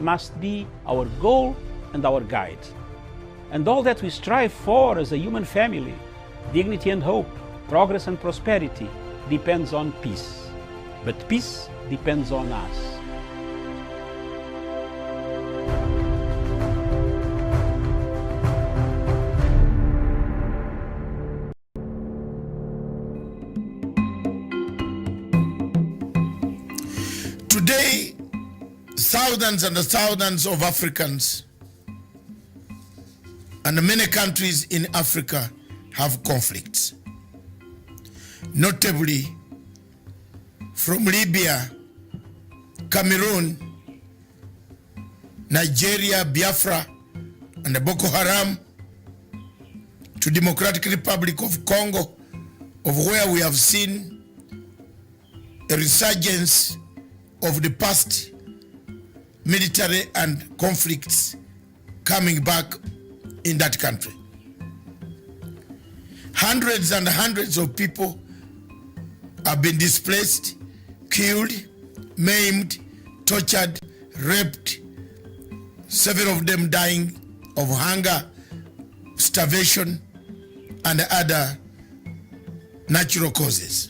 must be our goal and our guide. And all that we strive for as a human family, dignity and hope, progress and prosperity, depends on peace. But peace depends on us. Today, thousands and thousands of Africans and many countries in Africa have conflicts. Notably, from Libya, Cameroon, Nigeria, Biafra, and Boko Haram, to Democratic Republic of Congo, of where we have seen a resurgence of the past military and conflicts coming back in that country. Hundreds and hundreds of people have been displaced, killed, maimed, tortured, raped, several of them dying of hunger, starvation, and other natural causes.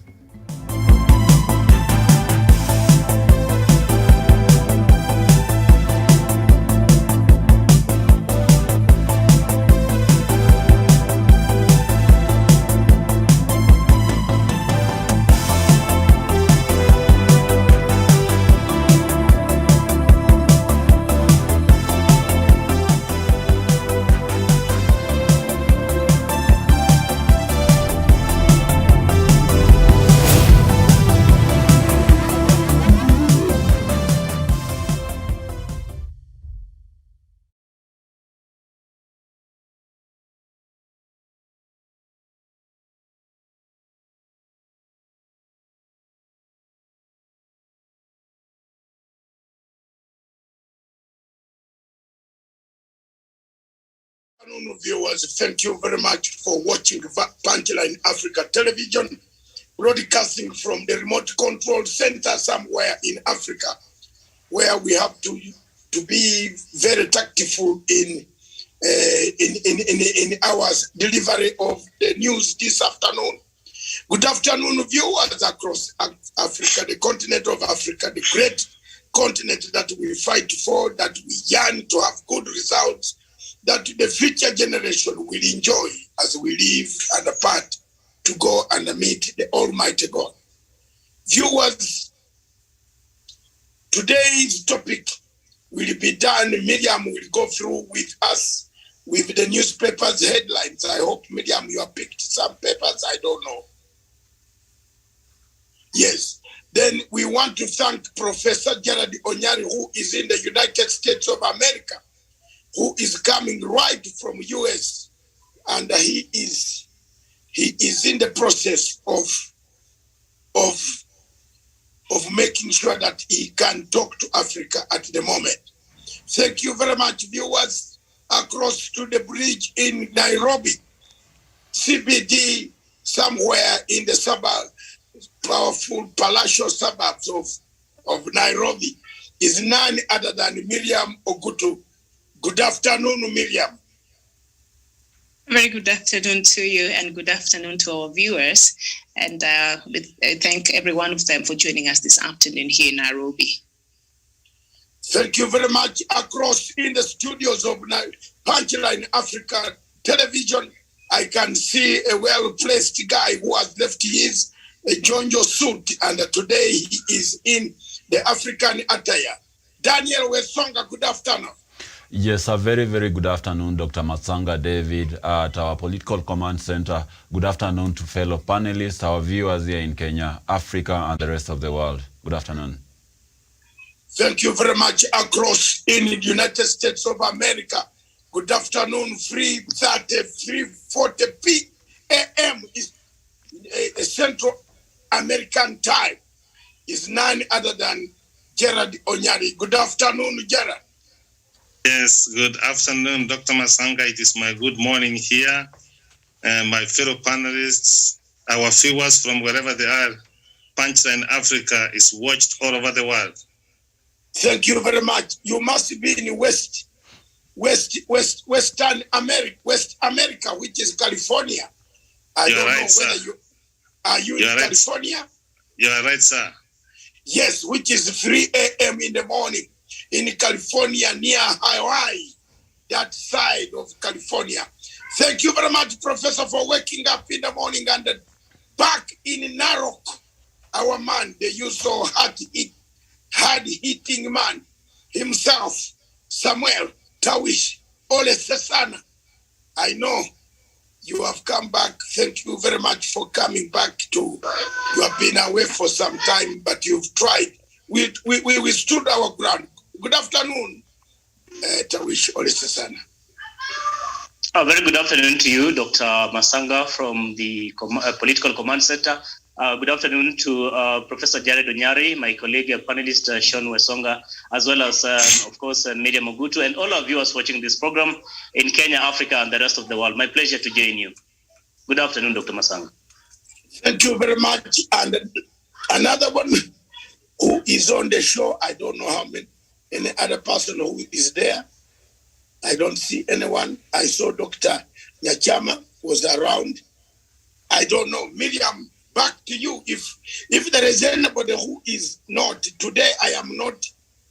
Good afternoon, viewers. Thank you very much for watching Punchline Africa Television, broadcasting from the remote control center somewhere in Africa, where we have to be very tactful in our delivery of the news this afternoon. Good afternoon, viewers across Africa, the continent of Africa, the great continent that we fight for, that we yearn to have good results, that the future generation will enjoy as we live and apart to go and meet the Almighty God. Viewers, today's topic will be done. Miriam will go through with us with the newspapers headlines. I hope, Miriam, you have picked some papers. I don't know. Yes. Then we want to thank Professor Gerard Onyari, who is in the United States of America, who is coming right from US, and he is in the process of making sure that he can talk to Africa at the moment. Thank you very much, viewers, across to the bridge in Nairobi, CBD, somewhere in the suburb, powerful palatial suburbs of Nairobi, is none other than Miriam Ogutu. Good afternoon, Miriam. Very good afternoon to you, and good afternoon to our viewers. And I thank every one of them for joining us this afternoon here in Nairobi. Thank you very much. Across in the studios of Punchline Africa Television, I can see a well-placed guy who has left his Jonjo suit, and today he is in the African attire. Daniel Wesonga, good afternoon. Yes, a very, very good afternoon, Dr. Matsanga David, at our Political Command Center. Good afternoon to fellow panelists, our viewers here in Kenya, Africa, and the rest of the world. Good afternoon. Thank you very much. Across in the United States of America, good afternoon, 3:40 p.m. is a Central American time. Is none other than Gerard Onyari. Good afternoon, Gerard. Yes, good afternoon, Dr. Masanga. It is my good morning here. My fellow panelists, our viewers from wherever they are, Punchline Africa is watched all over the world. Thank you very much. You must be in Western America, West America, which is California. I You're don't right, know sir. whether you in You're right. California? You are right, sir. Yes, which is 3 a.m. in the morning in California, near Hawaii, that side of California. Thank you very much, Professor, for waking up in the morning and back in Narok, our man, the usual hard-hitting man himself, Samuel Tawish Ole Sesana. I know you have come back. Thank you very much for coming back to. You have been away for some time, but you've tried. We stood our ground. Good afternoon, Tawish Ole Sesana. A very good afternoon to you, Dr. Masanga from the Political Command Center. Good afternoon to Professor Jared Onyari, my colleague, panelist Sean Wesonga, as well as, of course, Miriam Mogutu, and all our viewers watching this program in Kenya, Africa, and the rest of the world. My pleasure to join you. Good afternoon, Dr. Masanga. Thank you very much. And another one who is on the show, I don't know how many, any other person who is there. I don't see anyone. I saw Dr. Nyachama was around. I don't know. Miriam, back to you. If there is anybody who is not, today I am not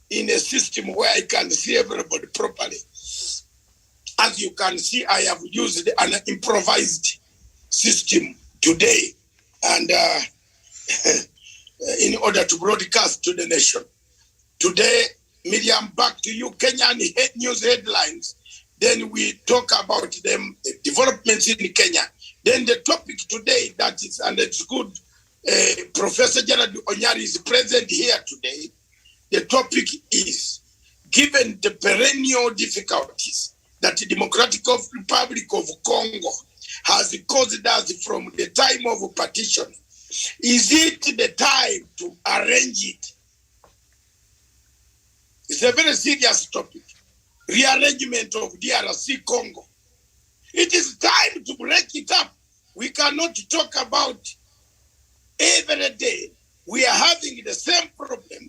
in a system where I can see everybody properly. As you can see, I have used an improvised system today and in order to broadcast to the nation. Today, Miriam, back to you. Kenyan news headlines. Then we talk about them, the developments in Kenya. Then the topic today that is, and it's good, Professor Jared Onyari is present here today. The topic is, given the perennial difficulties that the Democratic Republic of Congo has caused us from the time of partition, is it the time to arrange it? It's a very serious topic. Rearrangement of DRC Congo. It is time to break it up. We cannot talk about every day. We are having the same problem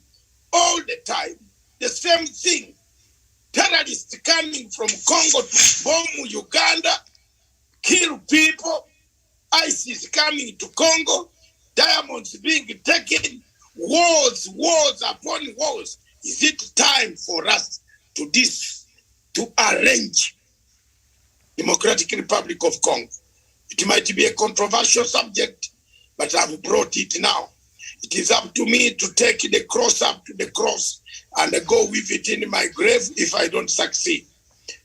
all the time. The same thing. Terrorists coming from Congo to bomb Uganda, kill people. ISIS coming to Congo. Diamonds being taken. Wars upon wars. Is it time for us to arrange Democratic Republic of Congo? It might be a controversial subject, but I've brought it now. It is up to me to take the cross up to the cross and go with it in my grave if I don't succeed.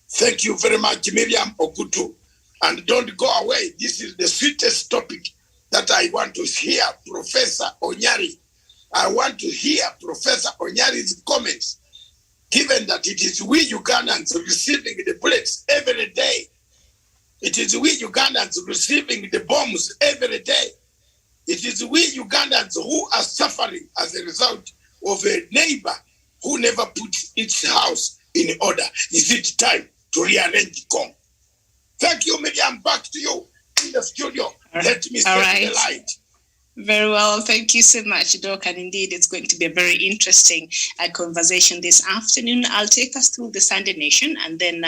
Thank you very much, Miriam Ogutu. And don't go away. This is the sweetest topic that I want to hear, Professor Onyari. I want to hear Professor Onyari's comments, given that it is we Ugandans receiving the bullets every day. It is we Ugandans receiving the bombs every day. It is we Ugandans who are suffering as a result of a neighbor who never puts its house in order. Is it time to rearrange Congo? Thank you, Miriam. Back to you in the studio. Let me set the light. Very well. Thank you so much, Doc. And indeed, it's going to be a very interesting conversation this afternoon. I'll take us through the Sunday Nation, and then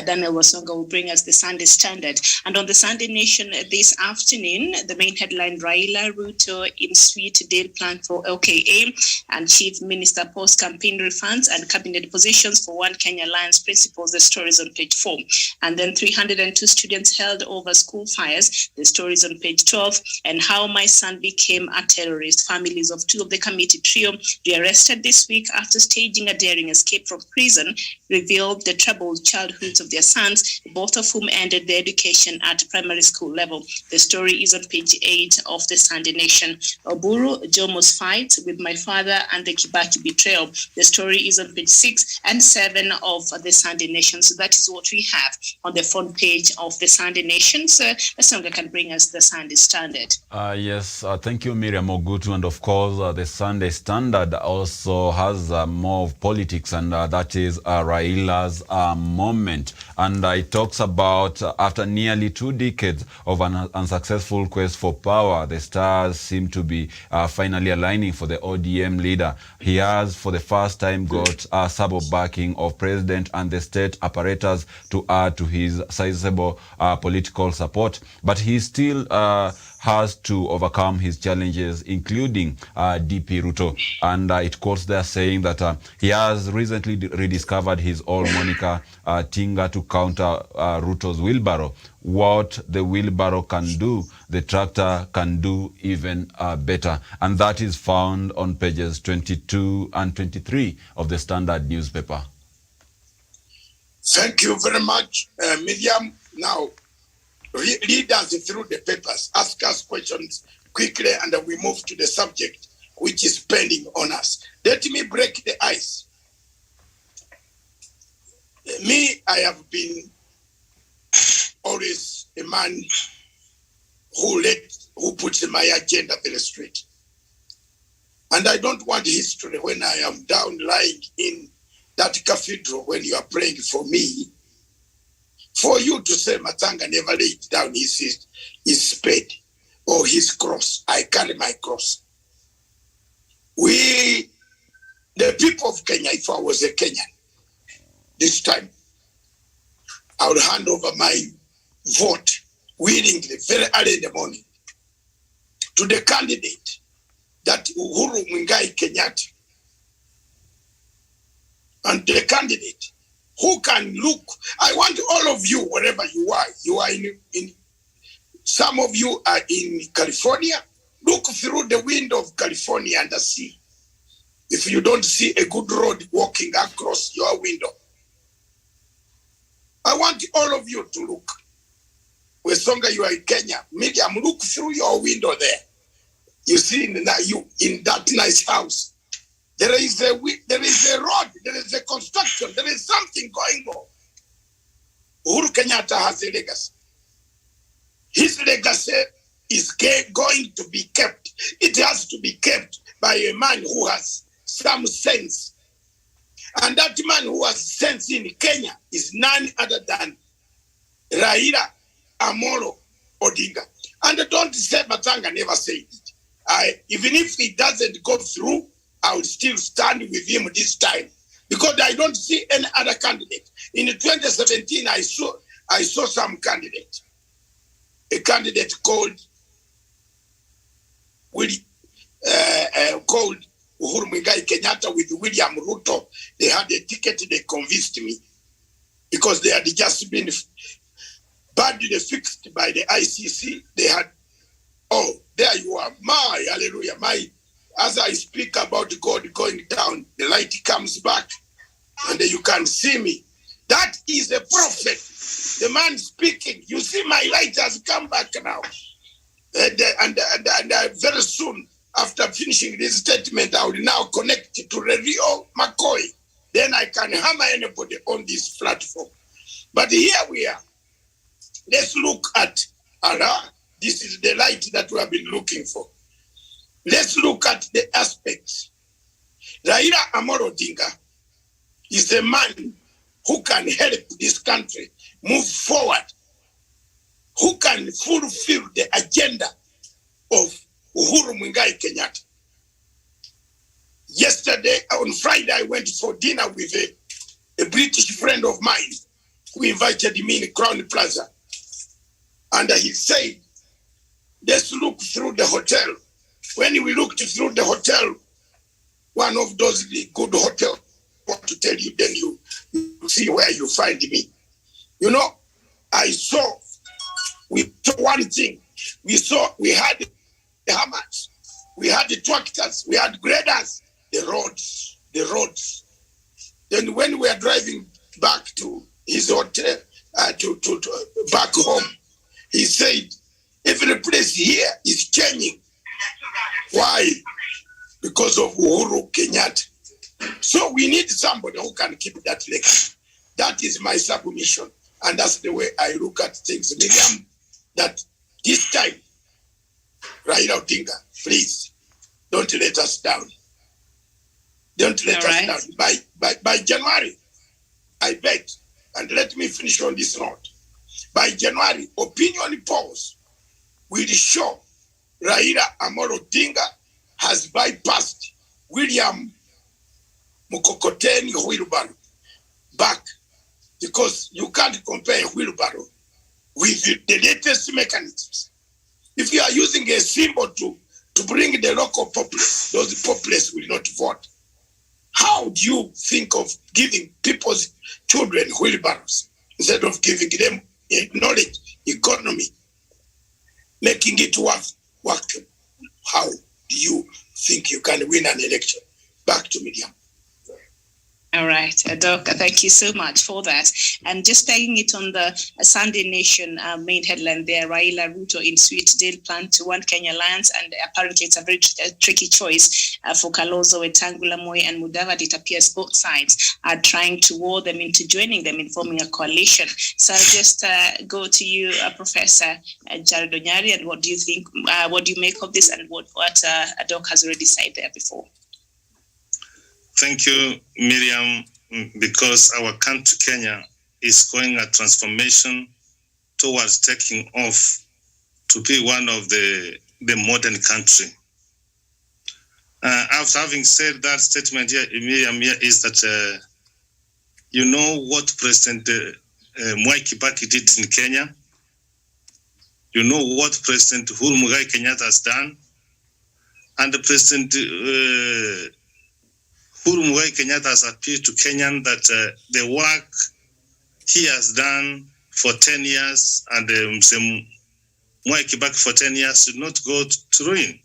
Daniel Wasonga will bring us the Sunday Standard. And on the Sunday Nation this afternoon, the main headline, Raila Ruto in sweet deal plan for LKA, and Chief Minister post-campaign refunds and cabinet positions for One Kenya Alliance principles. The stories on page 4. And then 302 students held over school fires. The stories on page 12. And how my son became a terrorist. Families of 2 of the committee trio rearrested this week after staging a daring escape from prison revealed the troubled childhoods of their sons, both of whom ended their education at primary school level. The story is on page 8 of the Sunday Nation. Oburu, Jomo's fight with my father and the Kibaki betrayal. The story is on page 6 and 7 of the Sunday Nation. So that is what we have on the front page of the Sunday Nation. So Songa can bring us the Sunday Standard. Yes, Thank you, Miriam Ogutu. And of course, the Sunday Standard also has more of politics, and that is Raila's moment. And it talks about after nearly 2 decades of an unsuccessful quest for power, the stars seem to be finally aligning for the ODM leader. He has, for the first time, got a sub backing of president and the state apparatus to add to his sizable political support. But he still has to overcome his challenges, including DP Ruto. And it quotes there saying that he has recently rediscovered his old moniker, Tinga, to counter Ruto's wheelbarrow. What the wheelbarrow can do, the tractor can do even better. And that is found on pages 22 and 23 of the Standard newspaper. Thank you very much, Miriam. Now, read us through the papers, ask us questions quickly, and then we move to the subject which is pending on us. Let me break the ice. Me, I have been always a man who puts my agenda very straight. And I don't want history when I am down lying in that cathedral when you are praying for me, for you to say Matanga never laid down his spade or his cross. I carry my cross. The people of Kenya, if I was a Kenyan this time, I would hand over my vote willingly, very early in the morning, to the candidate that Uhuru Muigai Kenyatta, and the candidate who can look. I want all of you, wherever you are in some of you are in California, look through the window of California and see. If you don't see a good road walking across your window, I want all of you to look. Wesonga, you are in Kenya. Medium, look through your window there. You see in that nice house. There is a road, there is a construction, there is something going on. Uhuru Kenyatta has a legacy. His legacy is going to be kept. It has to be kept by a man who has some sense. And that man who has sense in Kenya is none other than Raila Amolo Odinga. And don't say Matanga never said it. Even if it doesn't go through, I will still stand with him this time because I don't see any other candidate. In 2017, I saw some candidate, a candidate called Uhuru Muigai Kenyatta with William Ruto. They had a ticket. They convinced me because they had just been badly fixed by the ICC. They had, oh, there you are, my hallelujah, my. As I speak about God going down, the light comes back and you can see me. That is a prophet. The man speaking. You see my light has come back now. And very soon, after finishing this statement, I will now connect it to Rio McCoy. Then I can hammer anybody on this platform. But here we are. Let's look at Allah. This is the light that we have been looking for. Let's look at the aspects. Raila Amolo Odinga is a man who can help this country move forward, who can fulfill the agenda of Uhuru Muigai Kenyatta. Yesterday, on Friday, I went for dinner with a British friend of mine who invited me in Crown Plaza. And he said, let's look through the hotel. When we looked through the hotel, one of those good hotels, I want to tell you, then you see where you find me. You know, we saw one thing. We had the hammers, we had the tractors, we had graders, the roads. Then when we are driving back to his hotel, to back home, he said, every place here is changing. Why? Because of Uhuru Kenyatta. So we need somebody who can keep that legacy. That is my submission. And that's the way I look at things. Miriam, that this time, Raila Odinga, please, don't let us down. Don't let us down. By January, I bet, and let me finish on this note. By January, opinion polls will show Raila Amolo Odinga has bypassed William Mukokoteni wheelbarrow back, because you can't compare wheelbarrow with the latest mechanisms. If you are using a symbol to bring the local populace, those populace will not vote. How do you think of giving people's children wheelbarrows instead of giving them knowledge, economy, making it work? How do you think you can win an election? Back to Miriam. All right, Doc, thank you so much for that. And just taking it on the Sunday Nation main headline there, Raila, Ruto in Sweetdale plan to One Kenya Alliance, and apparently it's a very tricky choice for Kalonzo, Wetangula, Moi, and Mudavadi. It appears both sides are trying to woo them into joining them in forming a coalition. So I'll just go to you, Professor Jared Onyari, and what do you think, what do you make of this, and what Doc has already said there before? Thank you, Miriam, because our country, Kenya, is going a transformation towards taking off to be one of the modern country. After having said that statement here, Miriam, here is that you know what President Mwai Kibaki did in Kenya. You know what President Uhuru Muigai Kenyatta has done. And the President Uhuru Muigai Kenyatta has appealed to Kenyan that the work he has done for 10 years and Mwai Kibaki for 10 years should not go to ruin.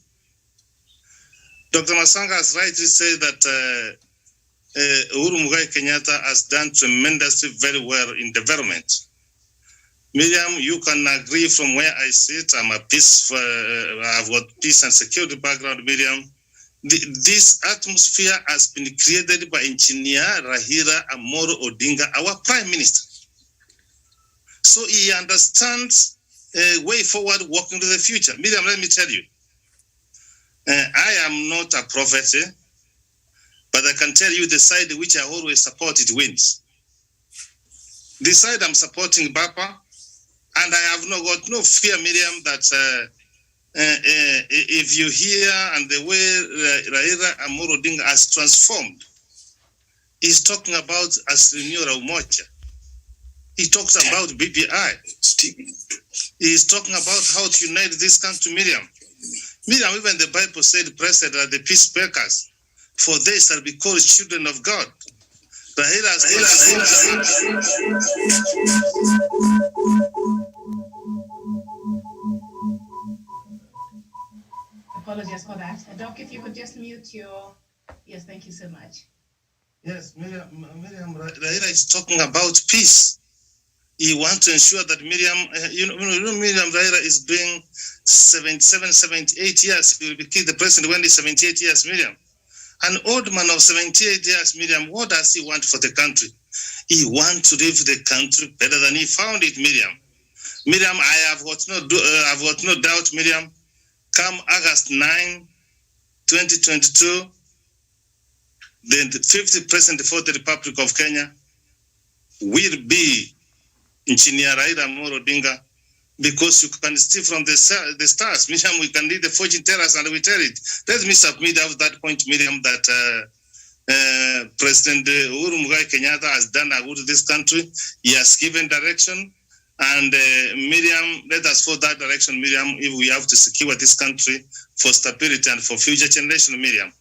Dr. Masanga has rightly said that Uhuru Muigai Kenyatta has done tremendously very well in development. Miriam, you can agree from where I sit. I'm a I've got peace and security background, Miriam. This atmosphere has been created by Engineer Raila Amolo Odinga, our Prime Minister. So he understands a way forward walking to the future. Miriam, let me tell you, I am not a prophet, but I can tell you the side which I always support, it wins. The side I'm supporting, Bapa, and I have got no fear, Miriam, that if you hear and the way Raila Amolo Odinga has transformed, he's talking about Asilimia Umoja. He talks about BBI. He's talking about how to unite this country, Miriam. Miriam, even the Bible said, blessed are the peacemakers, for they shall be called children of God. Raila Apologies for that. Doc, if you could just mute your... Yes, thank you so much. Yes, Miriam, Raila is talking about peace. He wants to ensure that Miriam, Miriam Raila is doing 77, 78 years. He will be the president when he's 78 years, Miriam. An old man of 78 years, Miriam, what does he want for the country? He wants to leave the country better than he found it, Miriam. Miriam, I have got no doubt, Miriam, come August 9, 2022, the 50th president for the Republic of Kenya will be Engineer Raila Amolo Odinga, because you can see from the stars, Miriam, we can read the fortune tellers and we tell it. Let me submit at that point, Miriam, that President Uhuru Muigai Kenyatta has done a good to this country. He has given direction. And Miriam, let us follow that direction, Miriam, if we have to secure this country for stability and for future generation, Miriam.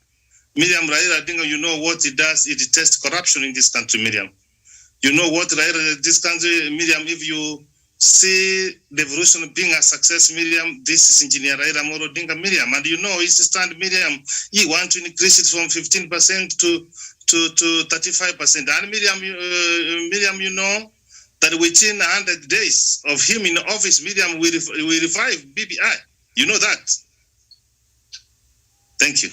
Miriam, Raila Odinga, you know what it does? It detests corruption in this country, Miriam. You know what, Raila, this country, Miriam, if you see the evolution being a success, Miriam, this is Engineer Raila Amolo Odinga, Miriam. And you know his stand, Miriam, he wants to increase it from 15% to 35%. And Miriam, you know, that within 100 days of him in office, Miriam will revive BBI. You know that. Thank you.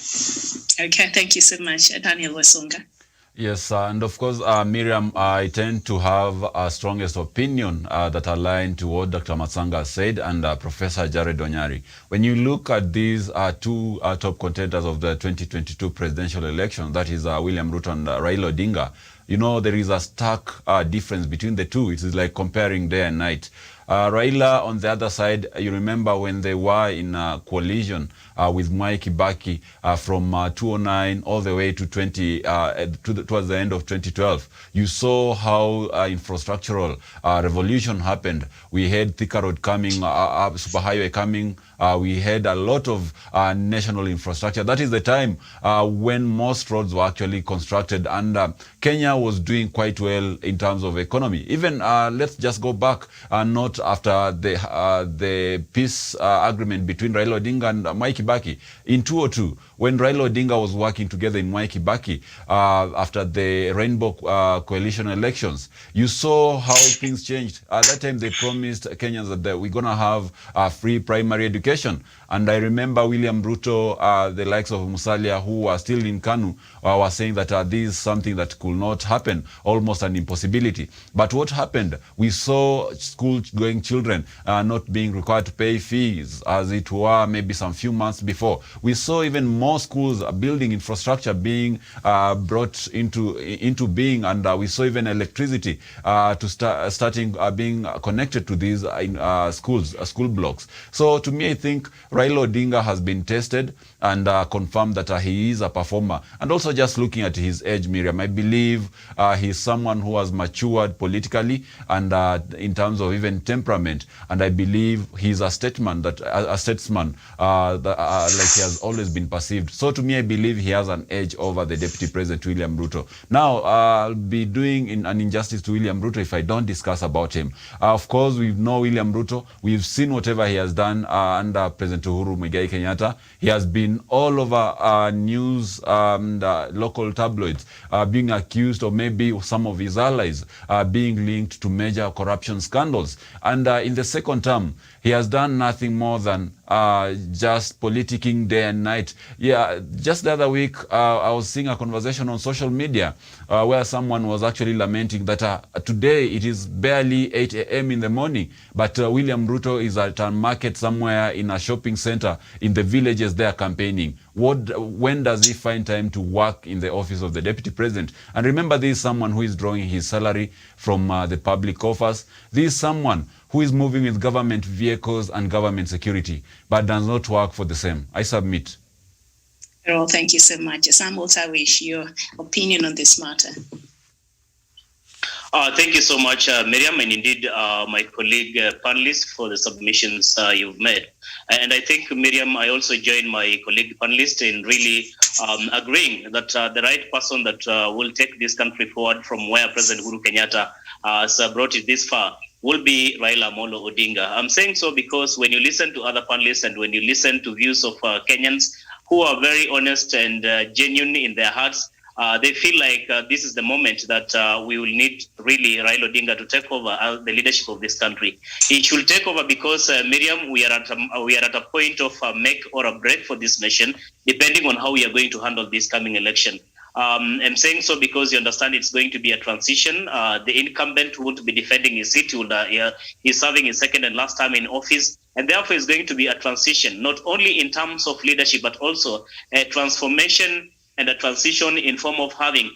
Okay, thank you so much, Daniel Wasonga. Yes, and of course, Miriam, I tend to have a strongest opinion that align to what Dr. Matsanga said and Professor Jared Onyari. When you look at these two top contenders of the 2022 presidential election, that is William Ruto and Raila Odinga, you know, there is a stark difference between the two. It is like comparing day and night. Raila, on the other side, you remember when they were in a coalition with Mwai Kibaki from 2009 all the way to towards the end of 2012. You saw how infrastructural revolution happened. We had Thika Road coming, Superhighway coming. We had a lot of national infrastructure. That is the time when most roads were actually constructed, and Kenya was doing quite well in terms of economy. Even let's just go back, not after the peace agreement between Raila Odinga and Mwai Kibaki in 2002, when Raila Odinga was working together in Mwai Kibaki after the Rainbow Coalition elections. You saw how things changed. At that time, they promised Kenyans that we're going to have free primary education. And I remember William Ruto, the likes of Musalia, who were still in KANU, were saying that this is something that could not happen, almost an impossibility. But what happened? We saw school-going children not being required to pay fees, as it were maybe some few months before. We saw even more schools, building infrastructure being brought into being, and we saw even electricity starting being connected to these school blocks. So to me, I think Raila Odinga has been tested and confirmed that he is a performer. And also just looking at his age, Miriam, I believe he's someone who has matured politically and in terms of even temperament. And I believe he's a statesman like he has always been perceived. So to me, I believe he has an edge over the Deputy President, William Ruto. Now, I'll be doing an injustice to William Ruto if I don't discuss about him. Of course, we know William Ruto. We've seen whatever he has done under President Uhuru Muigai Kenyatta. He has been all over news and local tabloids, being accused, or maybe some of his allies being linked to major corruption scandals. And in the second term, he has done nothing more than just politicking day and night. Yeah, just the other week, I was seeing a conversation on social media where someone was actually lamenting that today it is barely 8 a.m. in the morning, but William Ruto is at a market somewhere in a shopping center in the villages there campaigning. When does he find time to work in the office of the Deputy President? And remember, this is someone who is drawing his salary from the public coffers. This is someone who is moving with government vehicles and government security, but does not work for the same. I submit. Well, thank you so much. Samuel Tawish, your opinion on this matter. Thank you so much, Miriam, and indeed my colleague panelists for the submissions you've made. And I think, Miriam, I also join my colleague panelists in really agreeing that the right person that will take this country forward from where President Uhuru Kenyatta has brought it this far will be Raila Amolo Odinga. I'm saying so because when you listen to other panelists and when you listen to views of Kenyans who are very honest and genuine in their hearts, they feel like this is the moment that we will need really Raila Odinga to take over the leadership of this country. He should take over because, Miriam, we are at a point of make or a break for this nation, depending on how we are going to handle this coming election. I'm saying so because you understand it's going to be a transition. The incumbent won't be defending his seat. He's serving his second and last term in office. And therefore, it's going to be a transition, not only in terms of leadership, but also a transformation and a transition in form of having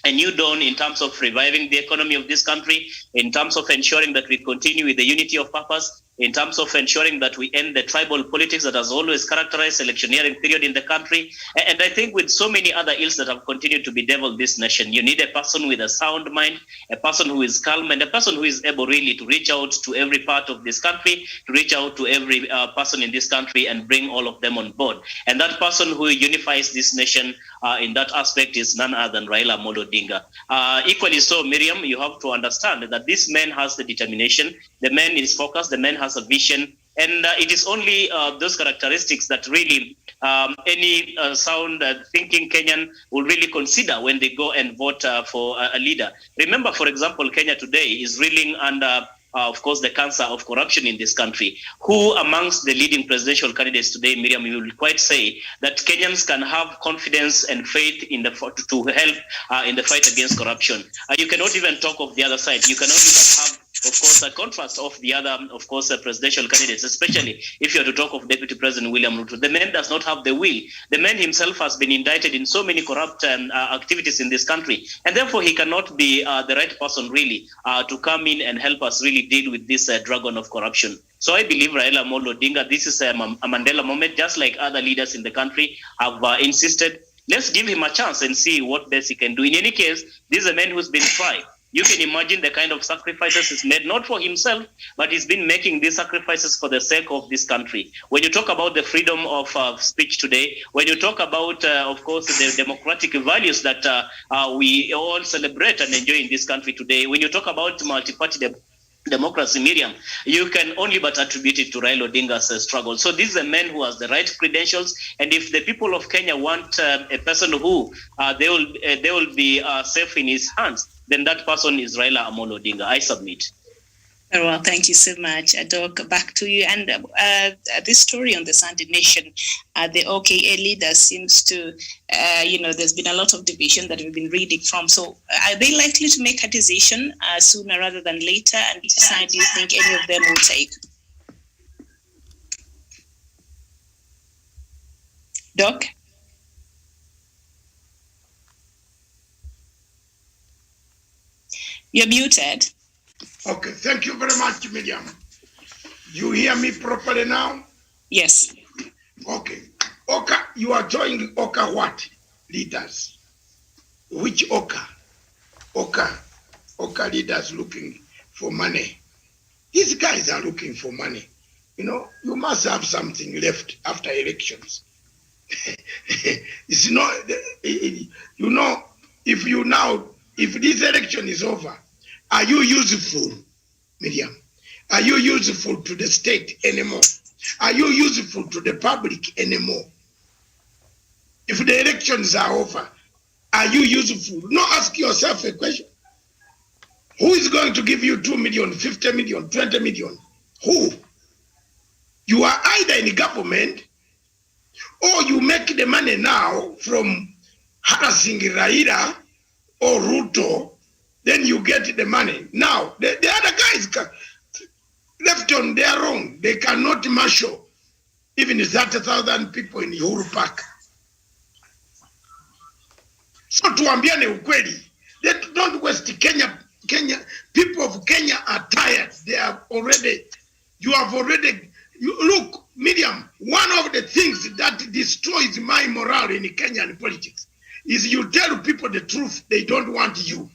a new dawn in terms of reviving the economy of this country, in terms of ensuring that we continue with the unity of purpose, in terms of ensuring that we end the tribal politics that has always characterized electioneering period in the country. And I think with so many other ills that have continued to bedevil this nation, you need a person with a sound mind, a person who is calm, and a person who is able really to reach out to every part of this country, to reach out to every person in this country and bring all of them on board. And that person who unifies this nation in that aspect is none other than Raila Amolo Odinga. Equally so, Miriam, you have to understand that this man has the determination, the man is focused, the man has a vision, and it is only those characteristics that really any sound thinking Kenyan will really consider when they go and vote for a leader. Remember, for example, Kenya today is reeling under of course, the cancer of corruption in this country. Who amongst the leading presidential candidates today, Miriam, you will quite say that Kenyans can have confidence and faith in to help in the fight against corruption? You cannot even talk of the other side. You can only have, of course, a contrast of the other, of course, presidential candidates, especially if you are to talk of Deputy President William Ruto. The man does not have the will. The man himself has been indicted in so many corrupt activities in this country, and therefore he cannot be the right person really to come in and help us really deal with this dragon of corruption. So I believe Raila Amolo Odinga, this is a Mandela moment, just like other leaders in the country have insisted. Let's give him a chance and see what best he can do. In any case, this is a man who's been tried. You can imagine the kind of sacrifices he's made, not for himself, but he's been making these sacrifices for the sake of this country. When you talk about the freedom of speech today, when you talk about, of course, the democratic values that we all celebrate and enjoy in this country today, when you talk about multi-party democracy, Miriam, you can only but attribute it to Raila Odinga's struggle. So this is a man who has the right credentials, and if the people of Kenya want a person who they will be safe in his hands, then that person is Raila Amolo Odinga. I submit. Very well, thank you so much, Doc. Back to you. And this story on the Sunday Nation, the OKA leader seems to, there's been a lot of division that we've been reading from. So are they likely to make a decision sooner rather than later? And which side do you think any of them will take? Doc? You're muted. Okay, thank you very much, Miriam. You hear me properly now? Yes. Okay. Oka, you are joining Oka what? Leaders. Which Oka? Oka leaders looking for money. These guys are looking for money. You must have something left after elections. It's not, if this election is over, are you useful, Miriam? Are you useful to the state anymore? Are you useful to the public anymore? If the elections are over, are you useful? Now ask yourself a question. Who is going to give you 2 million, 50 million, 20 million? Who? You are either in government or you make the money now from harassing Raila or Ruto, then you get the money. Now, the other guys left on their own. They cannot marshal even 30,000 people in Uhuru Park. So tuambiane ukweli. They don't waste Kenya. People of Kenya are tired. They are already, look, Miriam, one of the things that destroys my morale in Kenyan politics is you tell people the truth, they don't want you.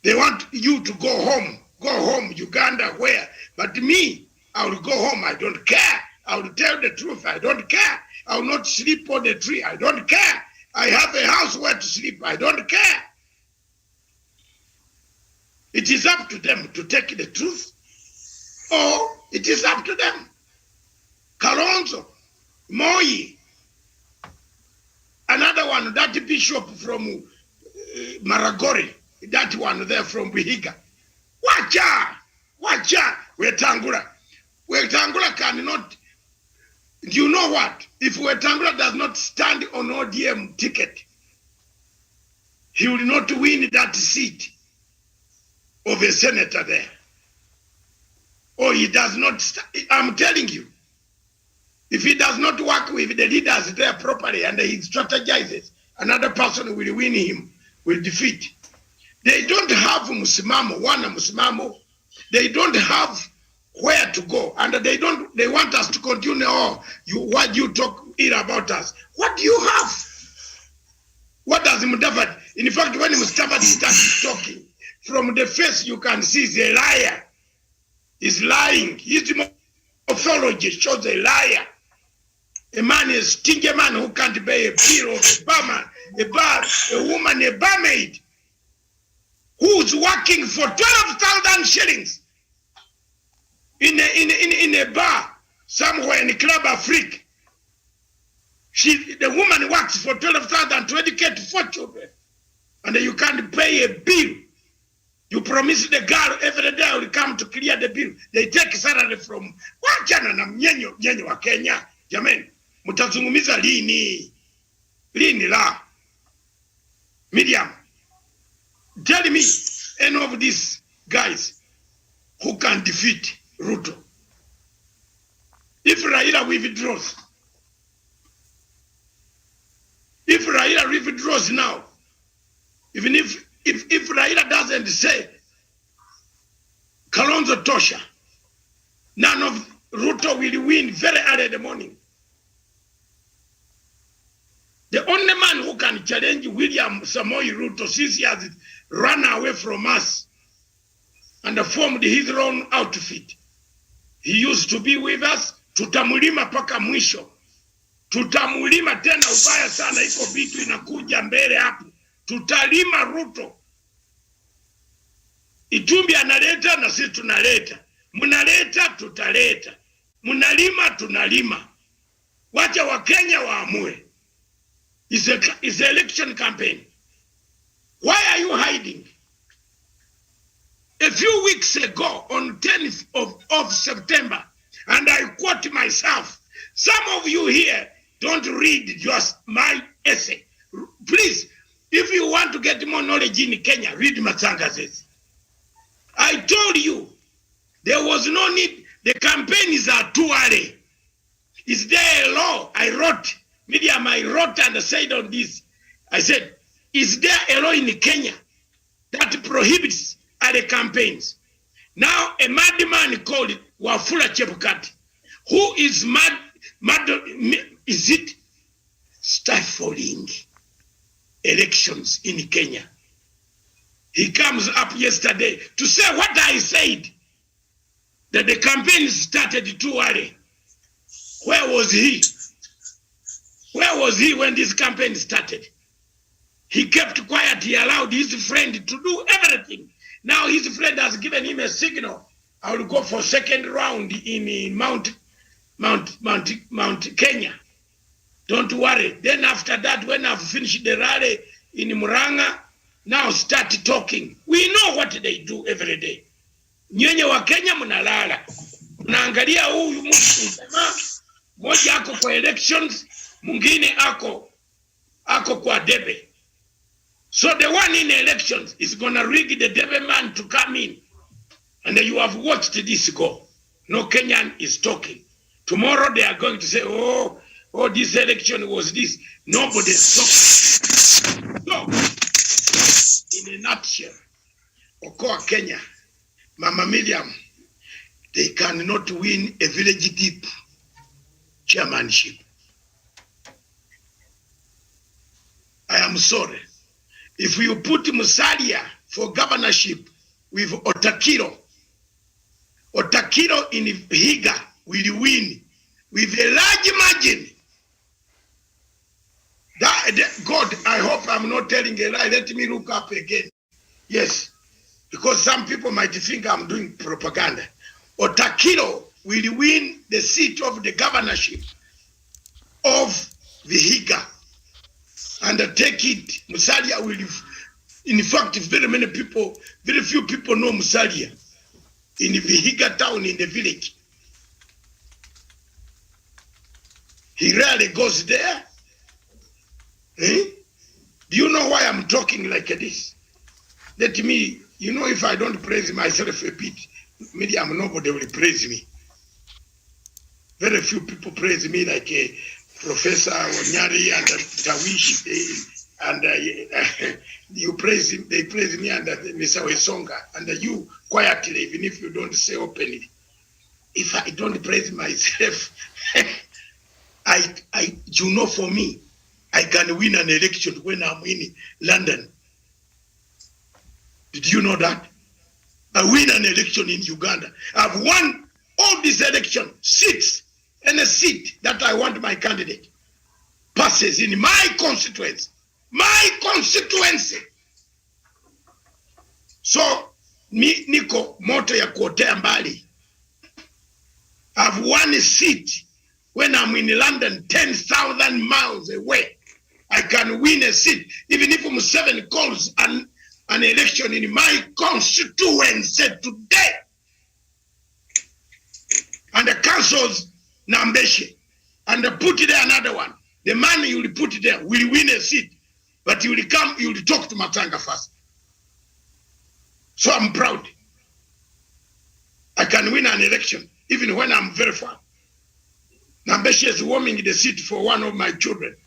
They want you to go home, Uganda, where? But me, I will go home, I don't care. I will tell the truth, I don't care. I will not sleep on the tree, I don't care. I have a house where to sleep, I don't care. It is up to them to take the truth, or it is up to them. Kalonzo, Moi, another one, that bishop from Maragori, that one there from Vihiga. Wacha, Wetangula cannot, you know what? If Wetangula does not stand on ODM ticket, he will not win that seat of a senator there. Or he does not, I'm telling you, if he does not work with the leaders there properly and he strategizes, another person will win him, will defeat. They don't have musimamo. They don't have where to go, and they want us to continue. What you talk here about us? What do you have? What does Mudavadi? In fact, when Mudavadi starts talking, from the face you can see he's a liar. He's lying. His mythology shows a liar. A man is stingy man who can't pay a bill of a barman, a woman, a barmaid, who's working for 12,000 shillings in a bar somewhere in Club Afrique. The woman works for 12,000 to educate 4 children, and you can't pay a bill. You promise the girl every day will come to clear the bill. They take salary from wachana na mnyenyo wa Kenya. Jamani, mtazungumiza lini? Lini la? Miriam, tell me any of these guys who can defeat Ruto. If Raila withdraws, now, even if Raila doesn't say Kalonzo Tosha, none of Ruto will win very early in the morning. The only man who can challenge William Samoei Ruto, since he has run away from us and formed his own outfit. He used to be with us. Tutamulima paka mwisho. Tutamulima tena ubaya sana, iko vitu inakuja mbele hapo. Tutalima Ruto. Itumbi analeta na sisi tunaleta. Munaleta tutaleta. Munalima tunalima. Wacha wa Kenya waamue. It's an election campaign. Why are you hiding? A few weeks ago, on 10th of September, and I quote myself, some of you here don't read just my essay. Please, if you want to get more knowledge in Kenya, read Matsanga's essay. I told you, there was no need. The campaigns are too early. Is there a law? I wrote and said on this. I said, is there a law in Kenya that prohibits the campaigns? Now, a madman called Wafula Chebukati, who is mad, is it stifling elections in Kenya? He comes up yesterday to say what I said, that the campaign started too early. Where was he? Where was he when this campaign started? He kept quiet. He allowed his friend to do everything. Now his friend has given him a signal. I will go for second round in Mount Kenya. Don't worry. Then after that, when I've finished the rally in Muranga, now start talking. We know what they do every day. Nyenye wa Kenya munalala. Unaangalia huyu mtu moja ako kwa elections, mwingine ako kwa debe. So the one in elections is going to rig the debe man to come in. And you have watched this go. No Kenyan is talking. Tomorrow they are going to say, oh, this election was this. Nobody is talking. So, in a nutshell, Okoa Kenya, Mama Miriam, they cannot win a village deep chairmanship. I am sorry. If you put Musalia for governorship with Otakiro in Vihiga will win with a large margin. God, I hope I'm not telling a lie. Let me look up again. Yes, because some people might think I'm doing propaganda. Otakiro will win the seat of the governorship of Vihiga and take it. Musalia will, in fact, very few people know Musalia in the Vihiga town, in the village. He rarely goes there. Do you know why I'm talking like this? Let me, if I don't praise myself a bit, maybe nobody will praise me. Very few people praise me like Professor Onyari and Tawish, and you praise him, they praise me and Mr. Wesonga, and you quietly, even if you don't say openly. If I don't praise myself, for me, I can win an election when I'm in London. Did you know that? I win an election in Uganda. I've won all these elections, seats, and a seat that I want my candidate passes in my constituency. My constituency. So, niko moto ya kuotea mbali. I've won a seat when I'm in London, 10,000 miles away. I can win a seat. Even if Museveni calls and an election in my constituency today, and the council's Nambeshe, and put there another one, the man you will put there will win a seat, but you will come, you will talk to Matsanga first. So I'm proud. I can win an election, even when I'm very far. Nambeshe is warming the seat for one of my children.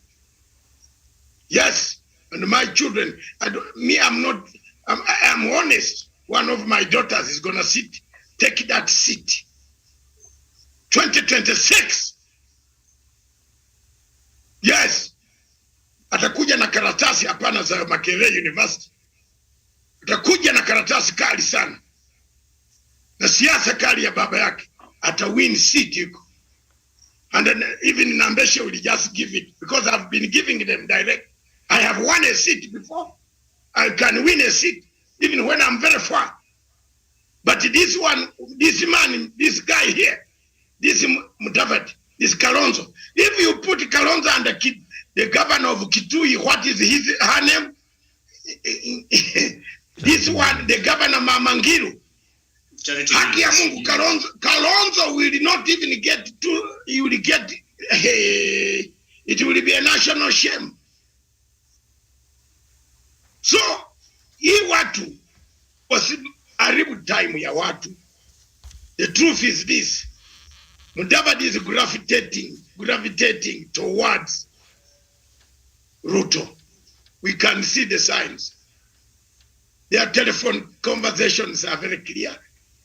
Yes, and my children, I'm honest. One of my daughters is going to take that seat. 2026. Yes. Atakuja na karatasi hapana za Makerere University. Atakuja na karatasi kali sana. Na siasa kali ya baba yake. Atawin seat yuko. And then even Nambeshe will just give it, because I've been giving them direct. I have won a seat before. I can win a seat even when I'm very far. But this one, this man, this guy here, this Mudavadi, this Kalonzo, if you put Kalonzo and the governor of Kitui, what is her name? This one, the governor Mamangiru. Haki ya Mungu, Kalonzo will not even get to, he will get, it will be a national shame. So, hii watu, haribu time ya watu. The truth is this. Mudavadi is gravitating towards Ruto. We can see the signs. Their telephone conversations are very clear.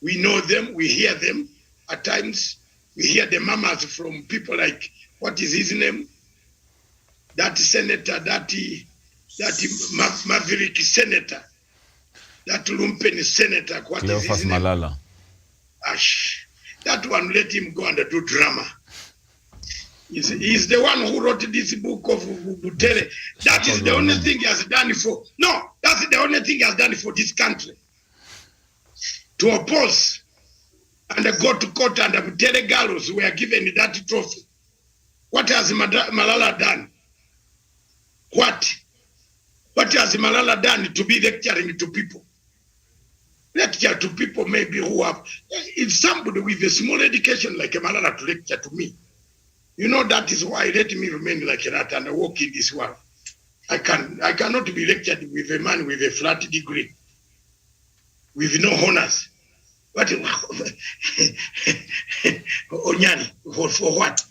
We know them, we hear them. At times, we hear the murmurs from people like, what is his name? That senator, that Maverick senator, that Lumpen senator, what is his name? Malala. Ash. That one, let him go and do drama. He's the one who wrote this book of Butere. That is the only thing he has done for, no, that's the only thing he has done for this country. To oppose and go to court, and the Butere girls were given that trophy. What has Malala done? What? What has Malala done to be lecturing to people? Lecture to people maybe who have, if somebody with a small education like Malala to lecture to me, you know, that is why let me remain like that and walk in this world. I cannot be lectured with a man with a flat degree, with no honors. What? Onyani, for what?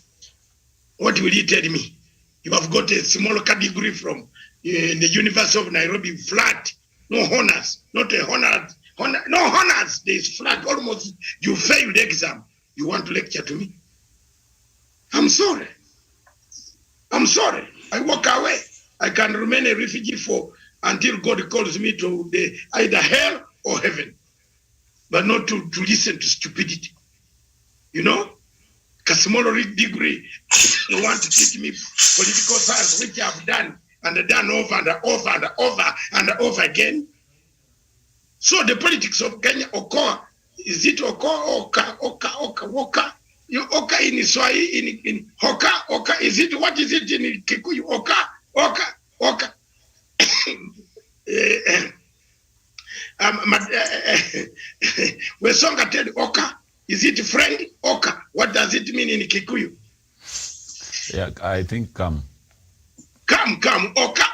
What will you tell me? You have got a small degree from the University of Nairobi, flat, no honors, not a honor, no honors. There is flat, almost you failed the exam. You want to lecture to me? I'm sorry. I'm sorry. I walk away. I can remain a refugee until God calls me to either hell or heaven, but not to listen to stupidity. You know, a small degree, you want to teach me political science, which I've done and done over and over and over and over again. So the politics of Kenya, Okoa, is it Okoa, Oka? You Oka in Swahili, in Hoka, Oka, is it, what is it in Kikuyu? Oka. Wesonga tell Oka, is it friend? Oka, what does it mean in Kikuyu? Yeah, I think come. Come, Oka,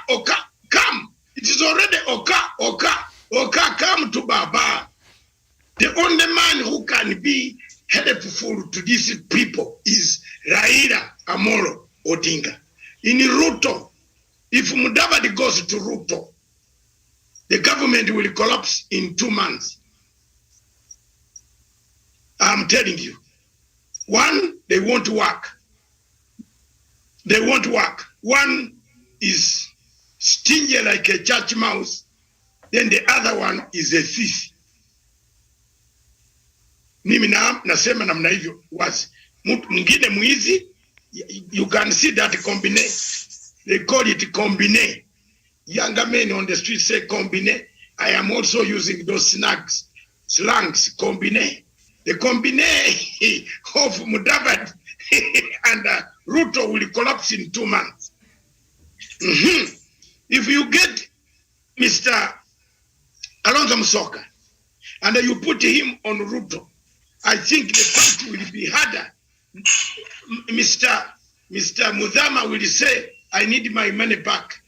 come. It is already Oka, come to Baba. The only man who can be helpful to these people is Raila Amolo Odinga. In Ruto, if Mudavadi goes to Ruto, the government will collapse in 2 months. I'm telling you. One, they won't work. One is stingy like a church mouse. Then the other one is a thief. Mimi nasema namna hivyo was mwingine mwizi. You can see that combine. They call it combine. Younger men on the street say combine. I am also using those slangs, combine. The combine of Mudavadi and Ruto will collapse in 2 months. If you get Mr. Kalonzo Musyoka, and you put him on Ruto, I think the fight will be harder. Mr. Mudhama will say, I need my money back.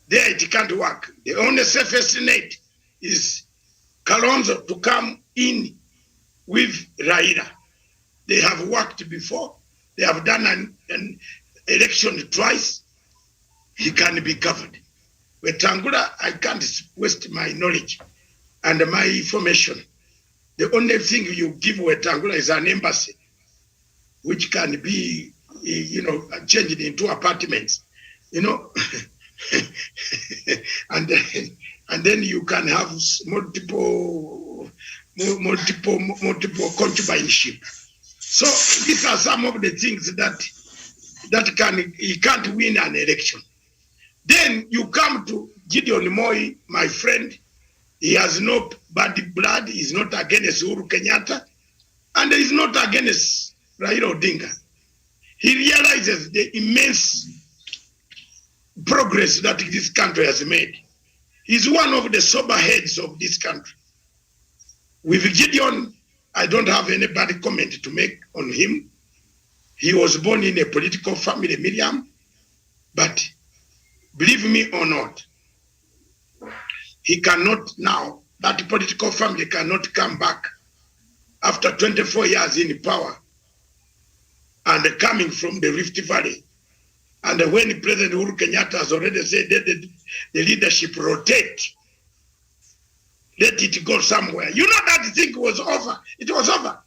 There it can't work. The only safest net is Kalonzo to come in with Raila. They have worked before. They have done an election twice. He can be covered. Wetangula, I can't waste my knowledge and my information. The only thing you give Wetangula is an embassy, which can be, changed into apartments, and then you can have multiple concubineship. So these are some of the things that he can't win an election. Then you come to Gideon Moi, my friend. He has no bad blood. He's not against Uhuru Kenyatta, and he's not against Raila Odinga. He realizes the immense progress that this country has made. He's one of the sober heads of this country. With Gideon, I don't have any bad comment to make on him. He was born in a political family, Miriam, but believe me or not, he cannot now, that political family cannot come back after 24 years in power and coming from the Rift Valley. And when President Uhuru Kenyatta has already said that the leadership rotate, let it go somewhere. You know that thing was over. It was over.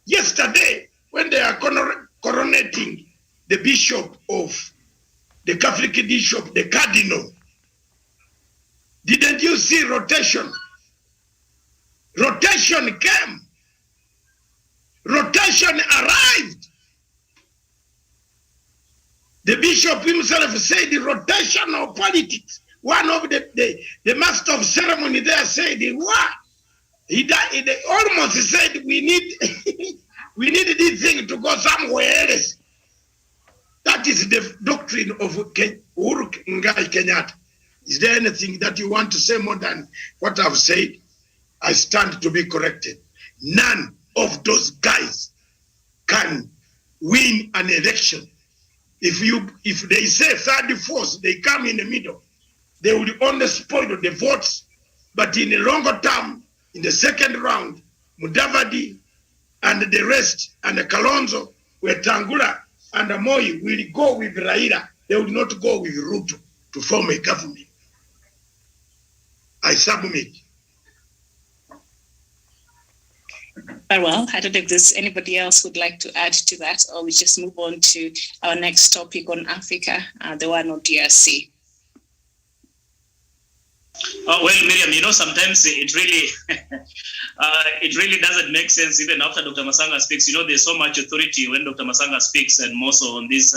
Yesterday, when they are coronating the bishop of the Catholic bishop, the cardinal, didn't you see rotation? Rotation came. Rotation arrived. The bishop himself said the rotation of politics. One of the master of ceremony there said, what? He almost said, we need this thing to go somewhere else. That is the doctrine of Uhuru Kenyatta. Is there anything that you want to say more than what I've said? I stand to be corrected. None of those guys can win an election. If they say third force, they come in the middle. They will only spoil the votes. But in the longer term, in the second round, Mudavadi and the rest, and the Kalonzo, Wetangula and the Moi will go with Raila. They will not go with Ruto to form a government. I submit. Very well. I don't know if there's anybody else who'd like to add to that, or we just move on to our next topic on Africa, the one of DRC. Oh, well, Miriam, sometimes it really doesn't make sense even after Dr. Masanga speaks. There's so much authority when Dr. Masanga speaks, and more so on these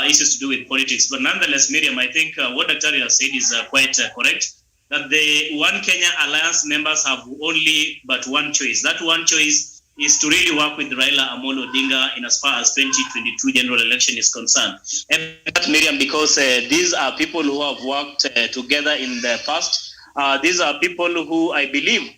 issues to do with politics. But nonetheless, Miriam, I think what Dr. has said is quite correct, that the One Kenya Alliance members have only but one choice. That one choice is to really work with Raila Amolo Odinga in as far as 2022 general election is concerned. And that, Miriam, because these are people who have worked together in the past. These are people who, I believe,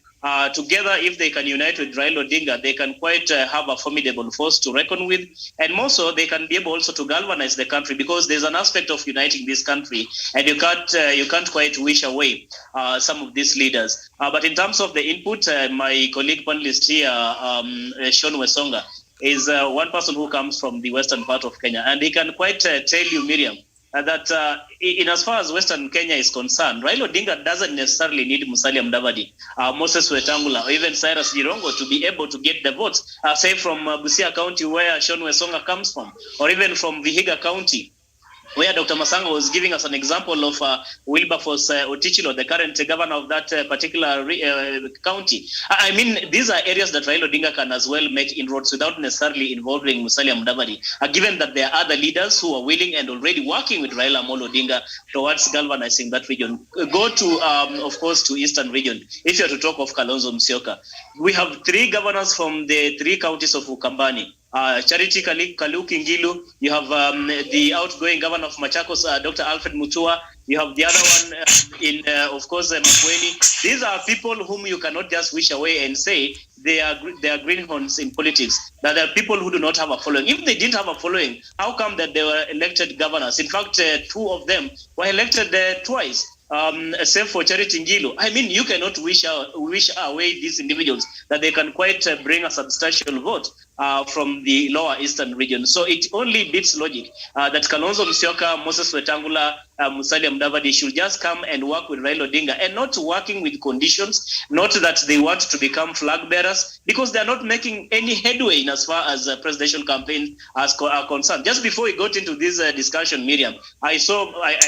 together, if they can unite with Raila Odinga, they can quite have a formidable force to reckon with. And more so, they can be able also to galvanize the country, because there's an aspect of uniting this country, and you can't quite wish away some of these leaders. But in terms of the input, my colleague panelist here, Sean Wesonga, is one person who comes from the western part of Kenya, and he can quite tell you, Miriam, that in as far as Western Kenya is concerned, Raila Odinga doesn't necessarily need Musalia Mudavadi, Moses Wetangula, or even Cyrus Jirongo to be able to get the votes, say from Busia County, where Sean Wesonga comes from, or even from Vihiga County, where Dr. Masanga was giving us an example of Wilberforce Otichilo, the current governor of that particular county. I mean, these are areas that Raila Odinga can as well make inroads without necessarily involving Musalia Mudavadi, given that there are other leaders who are willing and already working with Raila Amolo Odinga towards galvanizing that region. Go to, of course, to Eastern region. If you are to talk of Kalonzo Musyoka, we have 3 governors from the 3 counties of Ukambani. Charity Kaluki Ngilu, you have the outgoing governor of Machakos, Dr. Alfred Mutua, you have the other one of course, Makueni. These are people whom you cannot just wish away and say they are greenhorns in politics. That there are people who do not have a following. If they didn't have a following, how come that they were elected governors? In fact, two of them were elected twice. Save for Charity Ngilu. I mean, you cannot wish away these individuals that they can quite bring a substantial vote from the lower eastern region. So it only beats logic that Kalonzo Musyoka, Moses Wetangula, Musalia Mudavadi should just come and work with Raila Odinga, and not working with conditions, not that they want to become flag bearers, because they are not making any headway in as far as presidential campaign are concerned. Just before we got into this discussion, Miriam, I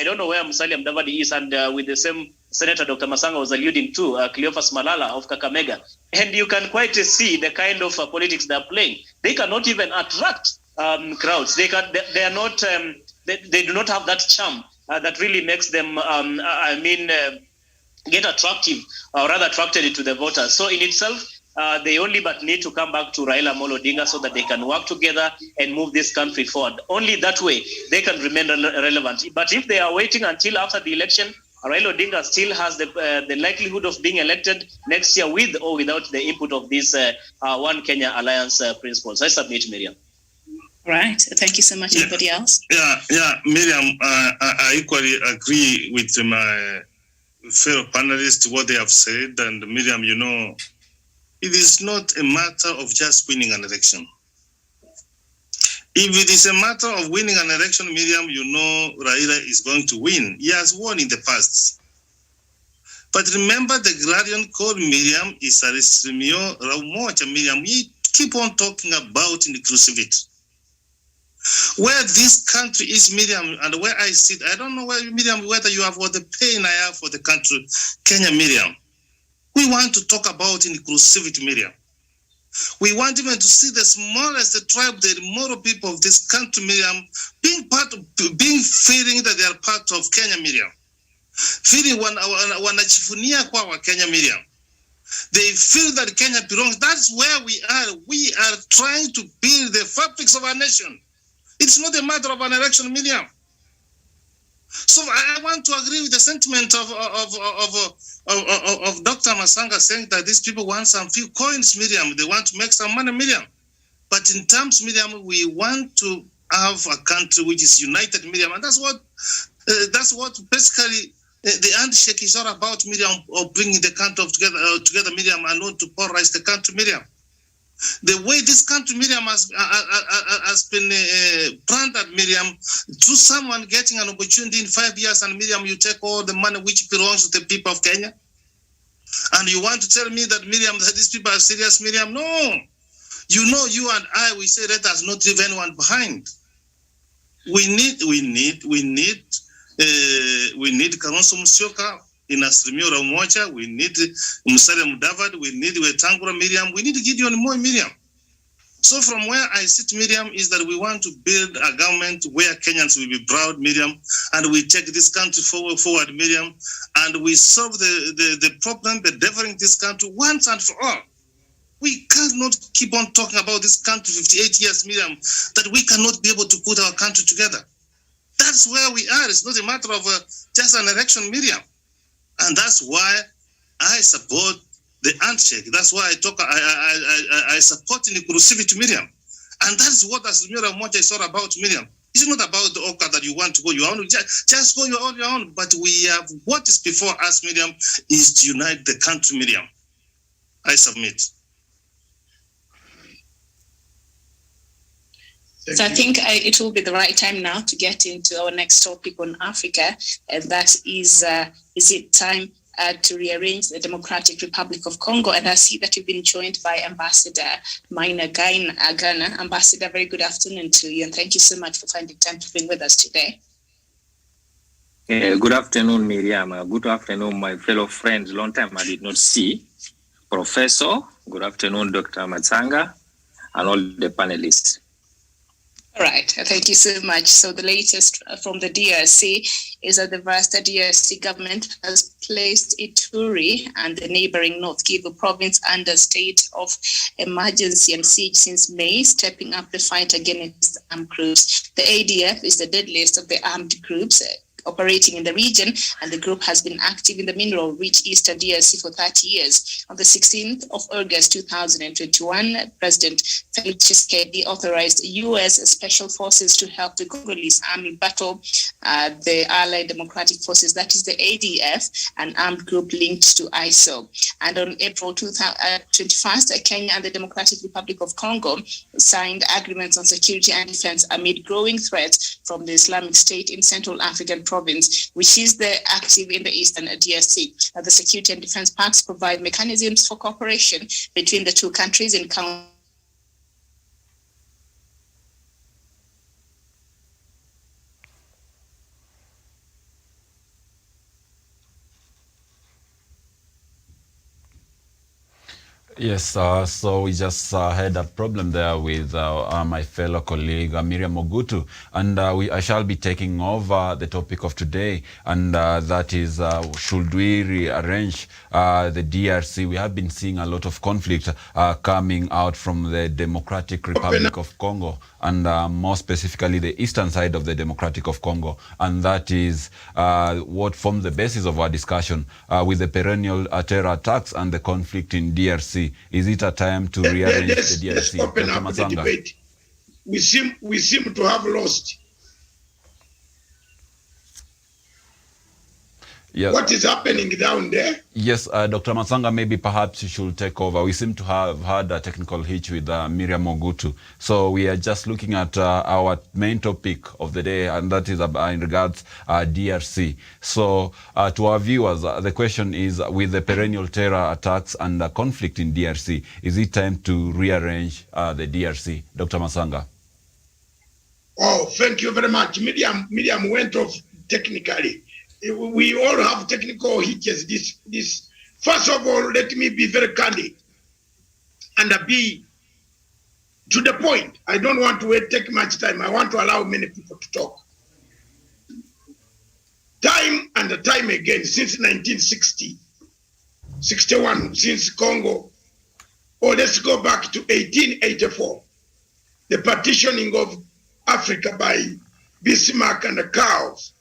don't know where Musalia Mudavadi is, and with the same Senator Dr. Masanga was alluding to, Cleophas Malala of Kakamega. And you can quite see the kind of politics they're playing. They cannot even attract crowds. They do not have that charm that really makes them, get attractive, or rather attracted to the voters. So in itself, they only but need to come back to Raila Amolo Odinga so that they can work together and move this country forward. Only that way they can remain relevant. But if they are waiting until after the election, Raila Odinga still has the likelihood of being elected next year with or without the input of this One Kenya Alliance principles. I submit, Miriam. Right. Thank you so much. Anybody else? Yeah, Miriam, I equally agree with my fellow panelists, what they have said. And Miriam, you know, it is not a matter of just winning an election. If it is a matter of winning an election, Miriam, you know Raila is going to win. He has won in the past. But remember, the Guardian called Miriam is Aristrimio Raumocha. Miriam, we keep on talking about inclusivity. Where this country is, Miriam, and where I sit, I don't know where, Miriam, whether you have what the pain I have for the country, Kenya, Miriam. We want to talk about inclusivity, Miriam. We want even to see the smallest tribe, the Moro people of this country, Miriam, being feeling that they are part of Kenya, Miriam. Feeling wanachifunia kwa Kenya, Miriam. They feel that Kenya belongs. That's where we are. We are trying to build the fabrics of our nation. It's not a matter of an election, Miriam. So I want to agree with the sentiment of Dr. Masanga saying that these people want some few coins, Miriam. They want to make some money, Miriam. But in terms, Miriam, we want to have a country which is united, Miriam, and that's what basically the handshake is all about, Miriam, of bringing the country together, Miriam, and not to polarize the country, Miriam. The way this country, Miriam, has been planted, Miriam, to someone getting an opportunity in 5 years, and Miriam, you take all the money which belongs to the people of Kenya, and you want to tell me that, Miriam, that these people are serious, Miriam? No. You know, you and I, we say let us not leave anyone behind. We need Kalonzo Musyoka in Asrimio Ramocha, we need Musalia Mudavadi, we need Wetangula, Miriam, we need Gideon Moi, Miriam. So from where I sit, Miriam, is that we want to build a government where Kenyans will be proud, Miriam, and we take this country forward, Miriam, and we solve the problem, endeavoring this country once and for all. We cannot keep on talking about this country 58 years, Miriam, that we cannot be able to put our country together. That's where we are. It's not a matter of just an election, Miriam. And that's why I support the handshake. That's why I support inclusivity, Miriam. And that's what Asrimio Ramocha is all about, Miriam. It's not about the Oka that you want to go your own. Just go your own. But we have what is before us, Miriam, is to unite the country, Miriam. I submit. So I think it will be the right time now to get into our next topic on Africa, and that is it time to rearrange the Democratic Republic of Congo? And I see that you've been joined by Ambassador Maina Ghana. Ambassador, very good afternoon to you, and thank you so much for finding time to be with us today. Good afternoon, Miriam. Good afternoon, my fellow friends. Long time I did not see. Professor, good afternoon, Dr. Matsanga, and all the panelists. All right, thank you so much. So the latest from the DRC is that the vast DRC government has placed Ituri and the neighboring North Kivu province under state of emergency and siege since May, stepping up the fight against armed groups. The ADF is the deadliest of the armed groups operating in the region, and the group has been active in the mineral-rich eastern DRC for 30 years. On the 16th of August 2021, President Felix Tshisekedi authorized U.S. Special Forces to help the Congolese army battle the Allied Democratic Forces, that is the ADF, an armed group linked to ISIL. And on April 21st, Kenya and the Democratic Republic of Congo signed agreements on security and defense amid growing threats from the Islamic State in Central African province, which is active in the eastern DRC. The security and defense pacts provide mechanisms for cooperation between the two countries in Yes, so we just had a problem there with my fellow colleague Miriam Ogutu, and I shall be taking over the topic of today, and that is, should we rearrange the DRC? We have been seeing a lot of conflict coming out from the Democratic Republic of Congo, and more specifically the eastern side of the Democratic of Congo, and that is what forms the basis of our discussion with the perennial terror attacks and the conflict in DRC. Is it a time to rearrange the DRC? Let's open up the debate. We seem to have lost. Yes. What is happening down there? Yes, Dr. Matsanga, maybe perhaps you should take over. We seem to have had a technical hitch with Miriam Ogutu. So we are just looking at our main topic of the day, and that is in regards DRC. So to our viewers, the question is, with the perennial terror attacks and the conflict in DRC, is it time to rearrange the DRC? Dr. Matsanga. Oh, thank you very much. Miriam went off technically. We all have technical hitches. This. First of all, let me be very candid and be to the point. I don't want to take much time. I want to allow many people to talk. Time and time again, since 1961, since Congo, or let's go back to 1884, the partitioning of Africa by Bismarck and the cows.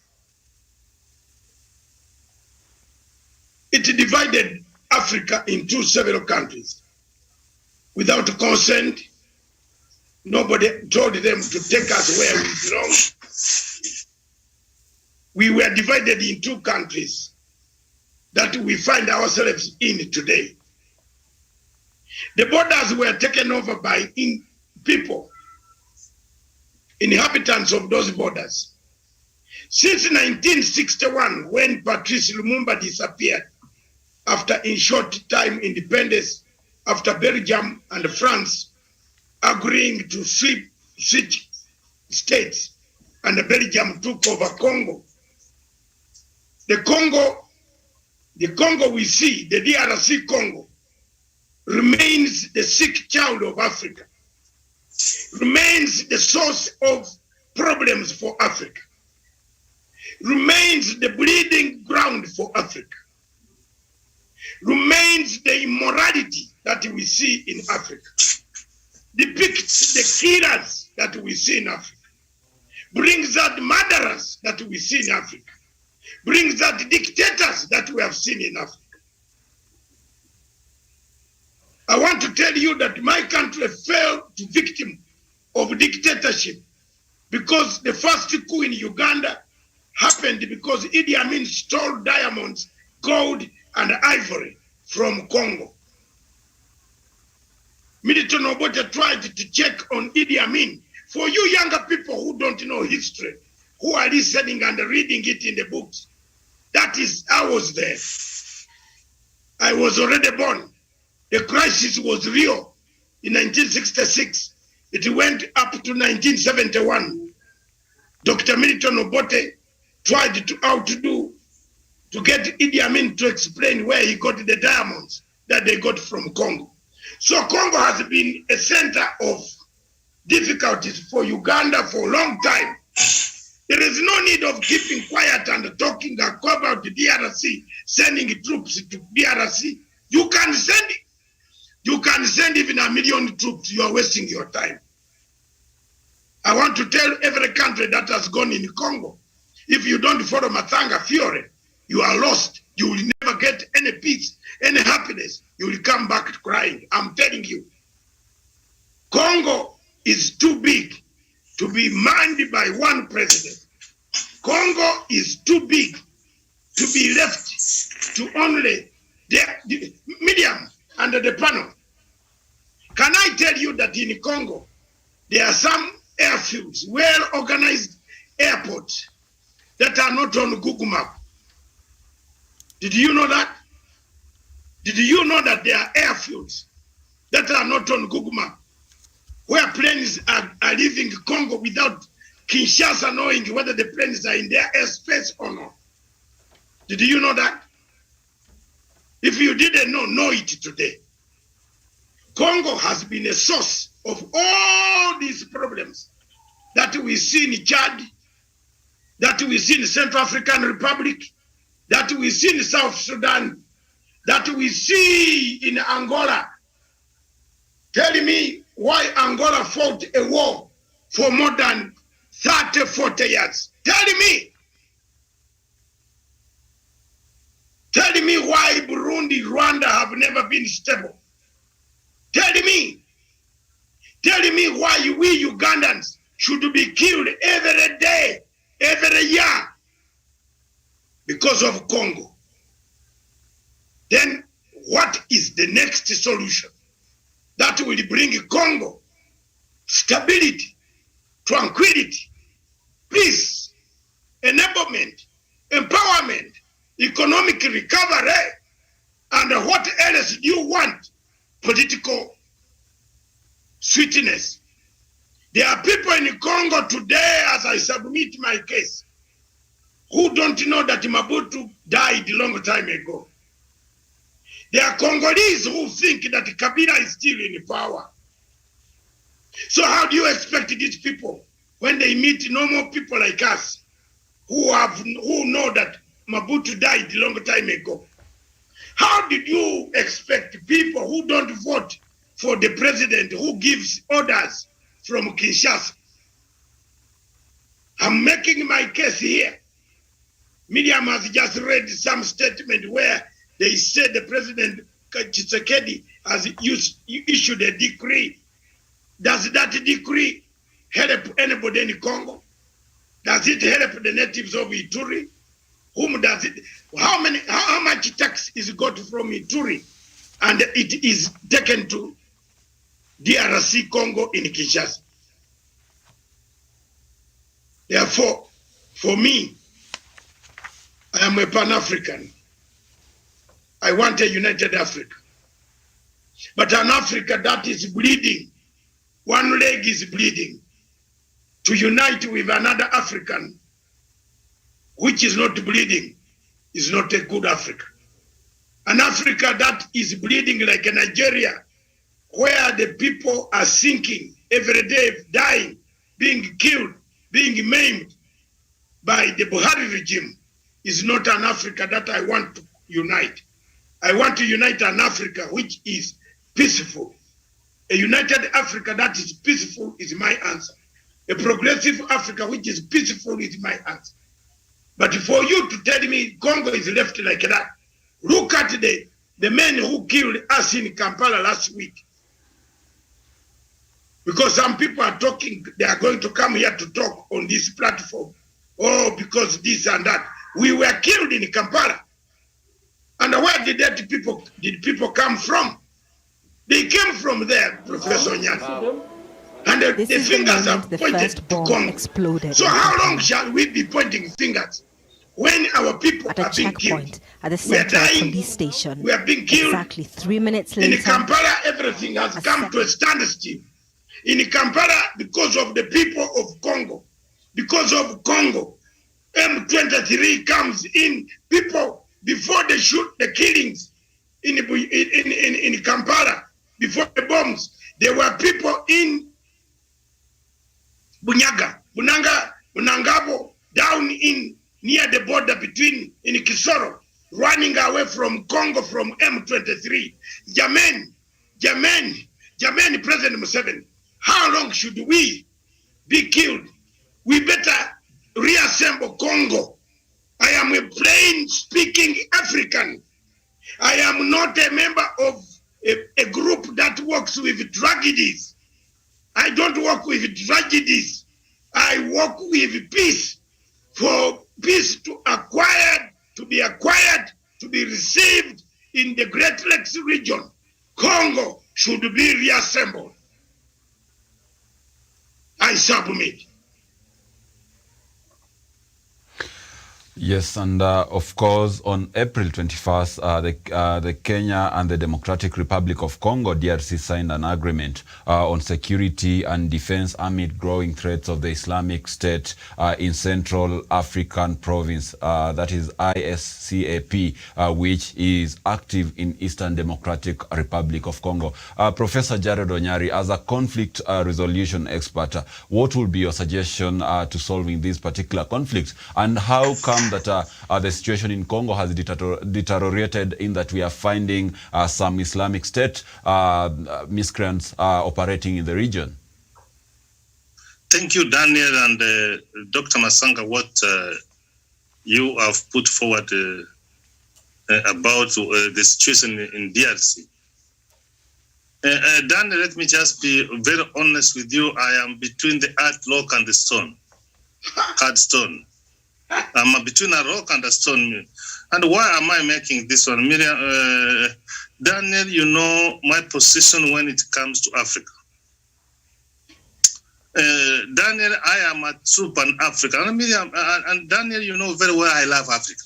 It divided Africa into several countries. Without consent, nobody told them to take us where we belong. We were divided in two countries that we find ourselves in today. The borders were taken over by people, inhabitants of those borders. Since 1961, when Patrice Lumumba disappeared, after in short time independence, after Belgium and France agreeing to switch states, and Belgium took over Congo. The Congo we see, the DRC Congo, remains the sick child of Africa, remains the source of problems for Africa, remains the bleeding ground for Africa, remains the immorality that we see in Africa, depicts the killers that we see in Africa, brings out murderers that we see in Africa, brings out dictators that we have seen in Africa. I want to tell you that my country fell to victim of dictatorship because the first coup in Uganda happened because Idi Amin stole diamonds, gold, and ivory from Congo. Milton Obote tried to check on Idi Amin. For you younger people who don't know history, who are listening and reading it in the books, that is, I was there. I was already born. The crisis was real in 1966. It went up to 1971. Dr. Milton Obote tried to get Idi Amin to explain where he got the diamonds that they got from Congo. So Congo has been a center of difficulties for Uganda for a long time. There is no need of keeping quiet and talking about the DRC, sending troops to DRC. You can send even 1 million troops. You are wasting your time. I want to tell every country that has gone in Congo, if you don't follow Matsanga Fiore, you are lost. You will never get any peace, any happiness. You will come back crying. I'm telling you. Congo is too big to be manned by one president. Congo is too big to be left to only the medium under the panel. Can I tell you that in Congo, there are some airfields, well-organized airports that are not on Google Map? Did you know that? Did you know that there are airfields that are not on Google Map, where planes are leaving Congo without Kinshasa knowing whether the planes are in their airspace or not? Did you know that? If you didn't know it today. Congo has been a source of all these problems that we see in Chad, that we see in Central African Republic, that we see in South Sudan, that we see in Angola. Tell me why Angola fought a war for more than 30, 40 years. Tell me. Tell me why Burundi, Rwanda have never been stable. Tell me. Tell me why we Ugandans should be killed every day, every year because of Congo. Then what is the next solution that will bring Congo stability, tranquility, peace, enablement, empowerment, economic recovery, and what else do you want? Political sweetness. There are people in Congo today, as I submit my case, who don't know that Mobutu died a long time ago. There are Congolese who think that Kabila is still in power. So how do you expect these people, when they meet normal people like us, who know that Mobutu died a long time ago? How did you expect people who don't vote for the president who gives orders from Kinshasa? I'm making my case here. Miriam has just read some statement where they said the president Tshisekedi has issued a decree. Does that decree help anybody in Congo? Does it help the natives of Ituri? Whom does it? How much tax is got from Ituri and it is taken to DRC Congo in Kinshasa? Therefore, for me, I am a Pan-African. I want a united Africa. But an Africa that is bleeding, one leg is bleeding, to unite with another African which is not bleeding is not a good Africa. An Africa that is bleeding like Nigeria, where the people are sinking every day, dying, being killed, being maimed by the Buhari regime, is not an Africa that I want to unite. I want to unite an Africa which is peaceful. A united Africa that is peaceful is my answer. A progressive Africa which is peaceful is my answer. But for you to tell me Congo is left like that, look at the men who killed us in Kampala last week. Because some people are talking, they are going to come here to talk on this platform. Oh, because this and that. We were killed in Kampala. And where did people come from? They came from there, Professor Nyani. And the fingers are pointed to Congo. Exploded. So how long shall we be pointing fingers when our people at a are being checkpoint killed? at the We are Central dying. Police Station. We are being killed. Exactly 3 minutes later. In Kampala, everything has come to a standstill. In Kampala, because of the people of Congo, because of Congo, M23 comes in. People, before they shoot the killings in Kampala, before the bombs, there were people in Bunyaga, Bunangabo, near the border between in Kisoro, running away from Congo from M23. Jamani, President Museveni, how long should we be killed? We better reassemble Congo. I am a plain speaking African. I am not a member of a group that works with tragedies. I don't work with tragedies. I work with peace. For peace to be acquired, to be received in the Great Lakes region, Congo should be reassembled. I submit. Yes, and of course, on April 21st, the Kenya and the Democratic Republic of Congo, DRC, signed an agreement on security and defense amid growing threats of the Islamic State in Central African Province, that is ISCAP, which is active in Eastern Democratic Republic of Congo. Professor Jared Onyari, as a conflict resolution expert, what would be your suggestion to solving this particular conflict, and how come that the situation in Congo has deteriorated in that we are finding some Islamic State miscreants operating in the region? Thank you, Daniel and Dr. Masanga, what you have put forward about the situation in DRC. Daniel, let me just be very honest with you. I am between the earth, rock, and the stone. Hard stone. I'm between a rock and a stone. And why am I making this one? Miriam, Daniel, you know my position when it comes to Africa. Daniel, I am a true Pan-African. And Miriam, and Daniel, you know very well I love Africa.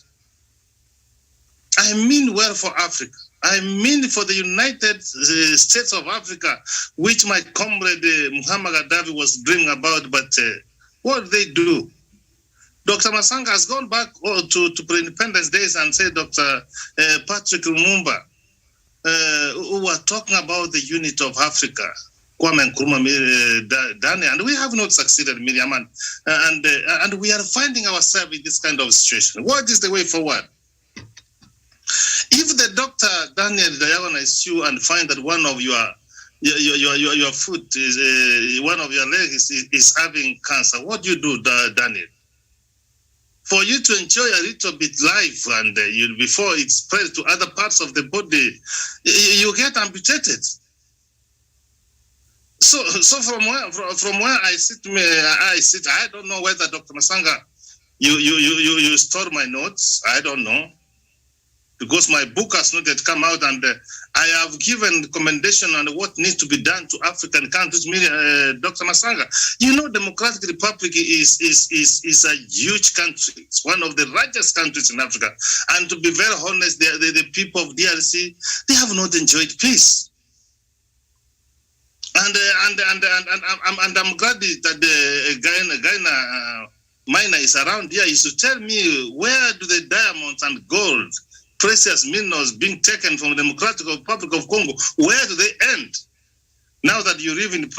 I mean well for Africa. I mean for the United States of Africa, which my comrade Muhammad Gaddafi was dreaming about, but what they do? Dr. Masanga has gone back to pre-independence days and said Dr. Patrick Lumumba, who were talking about the unity of Africa, Kwame Nkrumah, Dani, and we have not succeeded, Miriam, and we are finding ourselves in this kind of situation. What is the way forward? If the doctor Daniel diagnoses you and find that one of your foot is one of your legs is having cancer, what do you do, Daniel? For you to enjoy a little bit life and before it spreads to other parts of the body, you get amputated. So from where I sit, I don't know whether Dr. Masanga, you store my notes. I don't know, because my book has not yet come out, and I have given recommendation on what needs to be done to African countries. Dr. Masanga, you know, Democratic Republic is a huge country. It's one of the largest countries in Africa. And to be very honest, the people of DRC, they have not enjoyed peace. And I'm glad that the Gaina miner is around here. He should tell me, where do the diamonds and gold, precious minerals being taken from the Democratic Republic of Congo, where do they end? Now that you live in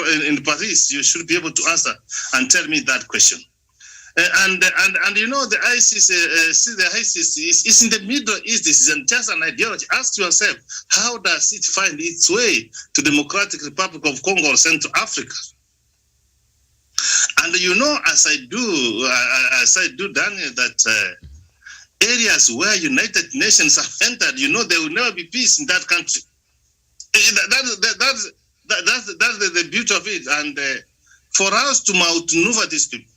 Paris, you should be able to answer and tell me that question. And you know, the ISIS is in the Middle East. This isn't just an ideology. Ask yourself, how does it find its way to the Democratic Republic of Congo or Central Africa? And you know, as I do, Daniel, that areas where United Nations have entered, you know, there will never be peace in that country. That's the beauty of it. And for us to outmaneuver these people,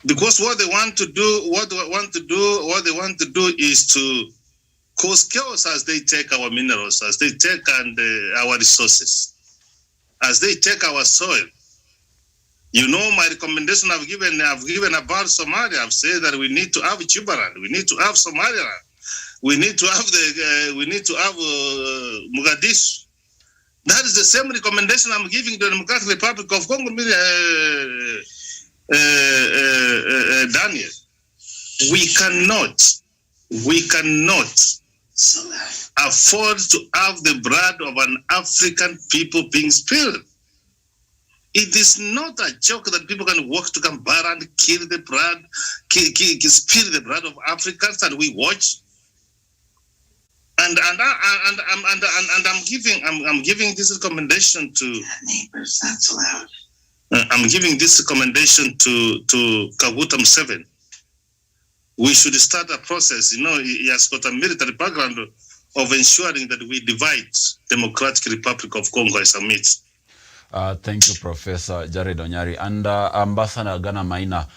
because what they want to do is to cause chaos as they take our minerals, as they take our resources, as they take our soil. You know, my recommendation I've given about Somalia. I've said that we need to have Jubaland, we need to have Somalia, we need to have Mogadishu. That is the same recommendation I'm giving to the Democratic Republic of Congo, Daniel. We cannot afford to have the blood of an African people being spilled. It is not a joke that people can walk to Gambara and kill the blood, spill the blood of Africans, and we watch. And I'm giving this recommendation to neighbors. That's loud. I'm giving this recommendation to Kaguta Museveni. We should start a process. He has got a military background of ensuring that we divide Democratic Republic of Congo, I submit. Thank you, Professor Jared Onyari. And Ambassador Ghana Maina,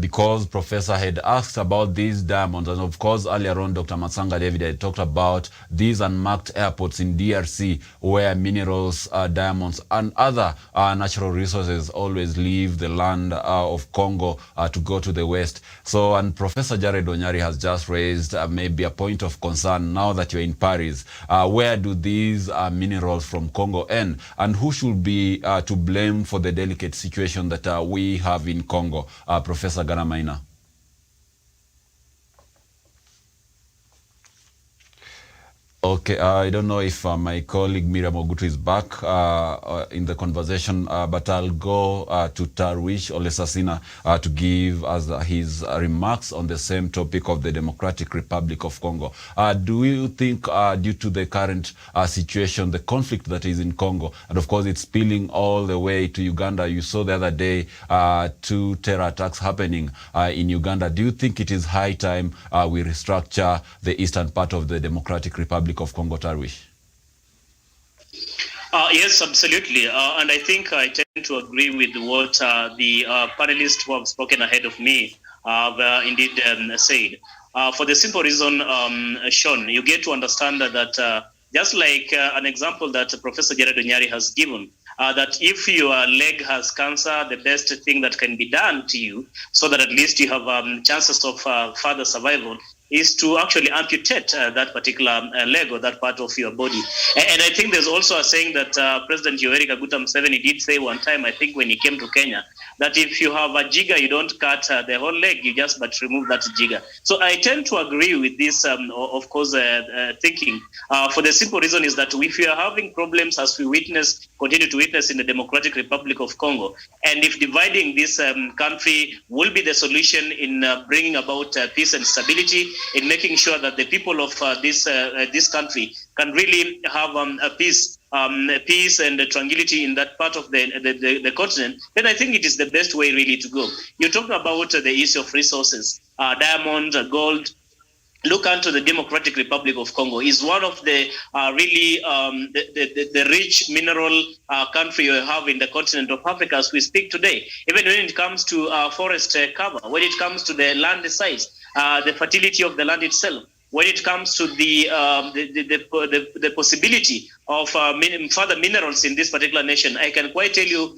because Professor had asked about these diamonds, and of course earlier on Dr. Matsanga David had talked about these unmarked airports in DRC where minerals, diamonds and other natural resources always leave the land of Congo to go to the west. So, and Professor Jared Onyari has just raised maybe a point of concern now that you're in Paris. Where do these minerals from Congo end, and who should be to blame for the delicate situation that we have in Congo? Professor Ghana Maina. Okay, I don't know if my colleague Miriam Ogutu is back in the conversation, but I'll go to Tarwish Olesasina to give us his remarks on the same topic of the Democratic Republic of Congo. Do you think due to the current situation, the conflict that is in Congo, and of course it's spilling all the way to Uganda, you saw the other day 2 terror attacks happening in Uganda, do you think it is high time we restructure the eastern part of the Democratic Republic of Congo, Tarwish? Yes, absolutely. And I think I tend to agree with what the panelists who have spoken ahead of me have indeed said. For the simple reason, Sean, you get to understand that just like an example that Professor Jared Onyari has given, that if your leg has cancer, the best thing that can be done to you so that at least you have chances of further survival is to actually amputate that particular leg or that part of your body. And I think there's also a saying that President Yoweri Kaguta Museveni did say one time, I think when he came to Kenya, that if you have a jigger, you don't cut the whole leg, you just but remove that jigger. So I tend to agree with this, of course, thinking. For the simple reason is that if you are having problems as we continue to witness in the Democratic Republic of Congo, and if dividing this country will be the solution in bringing about peace and stability, in making sure that the people of this country can really have a peace and tranquility in that part of the continent, then I think it is the best way really to go. You're talking about the issue of resources, diamonds, gold. Look into the Democratic Republic of Congo is one of the really the rich mineral country you have in the continent of Africa as we speak today. Even when it comes to forest cover, when it comes to the land size, the fertility of the land itself, when it comes to the possibility of further minerals in this particular nation, I can quite tell you,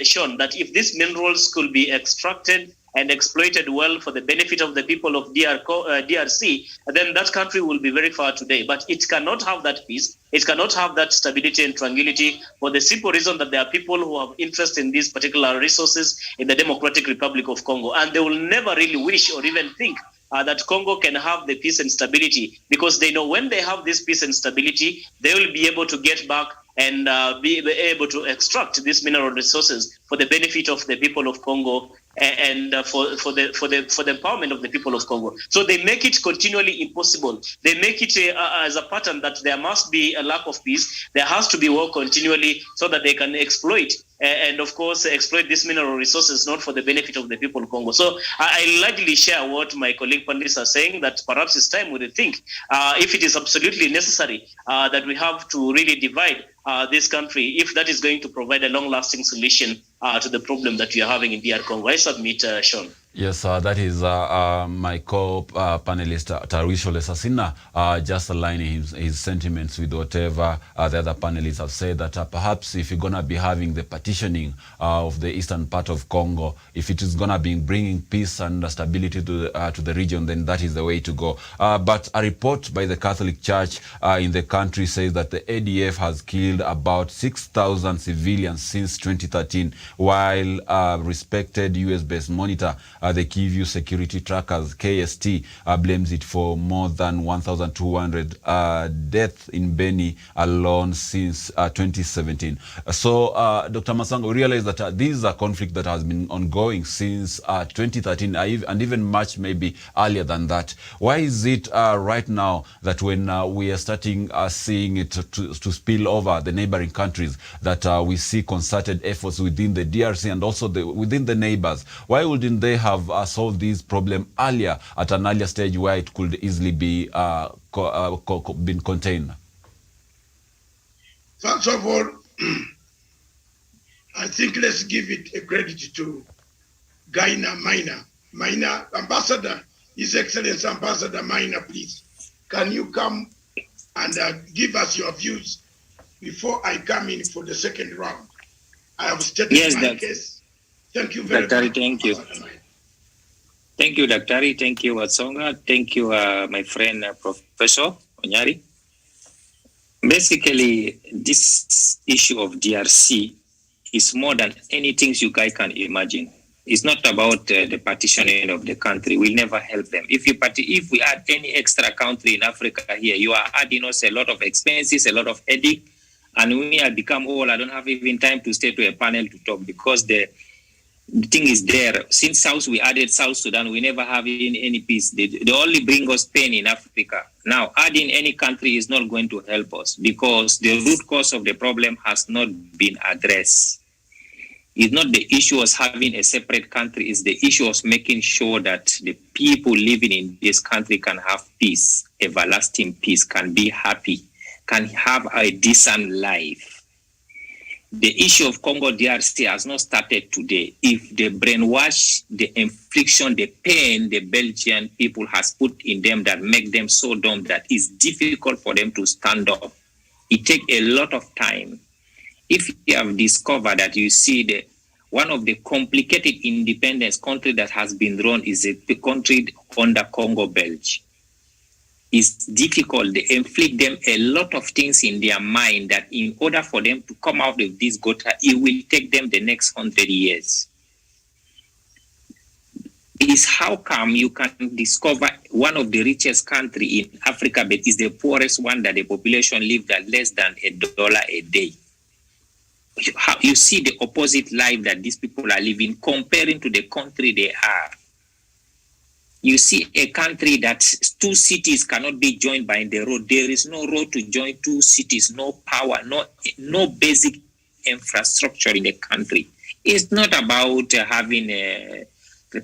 Sean, that if these minerals could be extracted and exploited well for the benefit of the people of DRC, then that country will be very far today. But it cannot have that peace. It cannot have that stability and tranquility for the simple reason that there are people who have interest in these particular resources in the Democratic Republic of Congo. And they will never really wish or even think that Congo can have the peace and stability, because they know when they have this peace and stability, they will be able to get back and be able to extract these mineral resources for the benefit of the people of Congo and for the empowerment of the people of Congo. So they make it continually impossible. They make it as a pattern that there must be a lack of peace. There has to be war continually so that they can exploit and of course exploit these mineral resources not for the benefit of the people of Congo. So I largely share what my colleague panelists are saying, that perhaps it's time we think if it is absolutely necessary that we have to really divide this country, if that is going to provide a long-lasting solution to the problem that we are having in DR Congo. I submit, Sean. Yes, that is my co-panelist, Tarwish Olesasina, just aligning his sentiments with whatever the other panelists have said, that perhaps if you're going to be having the partitioning of the eastern part of Congo, if it is going to be bringing peace and stability to the region, then that is the way to go. But a report by the Catholic Church in the country says that the ADF has killed about 6,000 civilians since 2013, while respected US-based monitor the Keyview Security Trackers, KST, blames it for more than 1,200 deaths in Beni alone since 2017. So, Dr. Masanga, we realize that this is a conflict that has been ongoing since 2013 and even much maybe earlier than that. Why is it right now that when we are starting seeing it to spill over the neighboring countries, that we see concerted efforts within the DRC and also within the neighbors? Why wouldn't they have solved this problem earlier, at an earlier stage where it could easily be been contained? First of all, I think let's give it a credit to Gaina Maina, Ambassador, His Excellency Ambassador Maina, please. Can you come and give us your views before I come in for the second round? I have stated my case. Thank you very much. Thank you. Thank you, Daktari. Thank you, Watsonga. Thank you, my friend, Professor Onyari. Basically, this issue of DRC is more than anything you guys can imagine. It's not about the partitioning of the country. We'll never help them. If we add any extra country in Africa here, you are adding us a lot of expenses, a lot of headache, and we have become old. I don't have even time to stay to a panel to talk because the thing is there. Since we added South Sudan, we never have any peace. They only bring us pain in Africa. Now, adding any country is not going to help us because the root cause of the problem has not been addressed. It's not the issue of having a separate country, it's the issue of making sure that the people living in this country can have peace, everlasting peace, can be happy, can have a decent life. The issue of Congo DRC has not started today. If the brainwash, the infliction, the pain the Belgian people has put in them that make them so dumb that it's difficult for them to stand up, it takes a lot of time. If you have discovered that you see one of the complicated independence country that has been run is the country under Congo Belge. It's difficult. They inflict them a lot of things in their mind that in order for them to come out of this gutter, it will take them the next 100 years. Is how come you can discover one of the richest country in Africa, but is the poorest one that the population lives at less than $1 a day? You see the opposite life that these people are living comparing to the country they are. You see a country that two cities cannot be joined by the road. There is no road to join two cities, no power, no basic infrastructure in the country. It's not about having a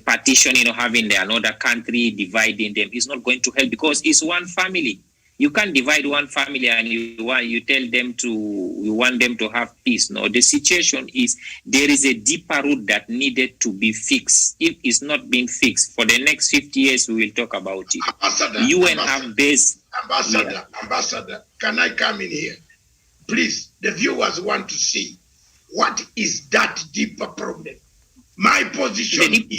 partition, having another country dividing them. It's not going to help because it's one family. You can't divide one family and you want them to have peace. No, the situation is there is a deeper root that needed to be fixed. If it's not been fixed, for the next 50 years we will talk about it. Ambassador, can I come in here? Please, the viewers want to see what is that deeper problem. My position is...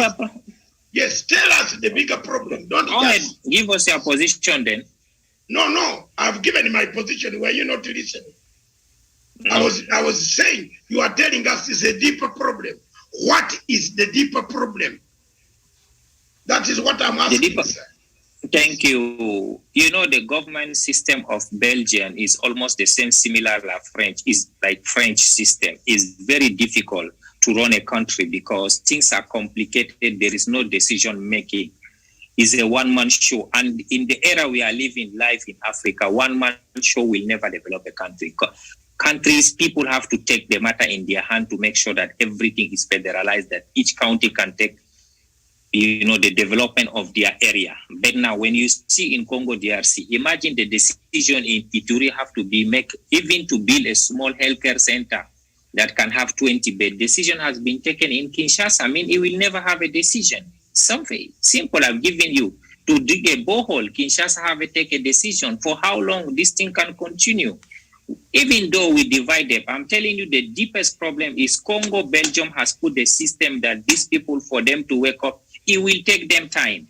Yes, tell us the bigger problem. Don't just... Give us your position then. No, I've given my position. Were you not listening? No. I was saying, you are telling us it's a deeper problem. What is the deeper problem? That is what I'm asking, sir. Thank you. The government system of Belgium is almost the same, similar like French. Is like French system. Is very difficult to run a country because things are complicated. There is no decision making. Is a one-man show. And in the era we are living life in Africa, one-man show will never develop a country. Countries, people have to take the matter in their hand to make sure that everything is federalized, that each county can take, the development of their area. But now when you see in Congo DRC, imagine the decision in Ituri have to be made, even to build a small healthcare center that can have 20 beds. Decision has been taken in Kinshasa. It will never have a decision. Something simple I've given you to dig a borehole. Kinshasa have to take a decision for how long this thing can continue. Even though we divide them, I'm telling you the deepest problem is Congo, Belgium has put the system that these people, for them to wake up, it will take them time.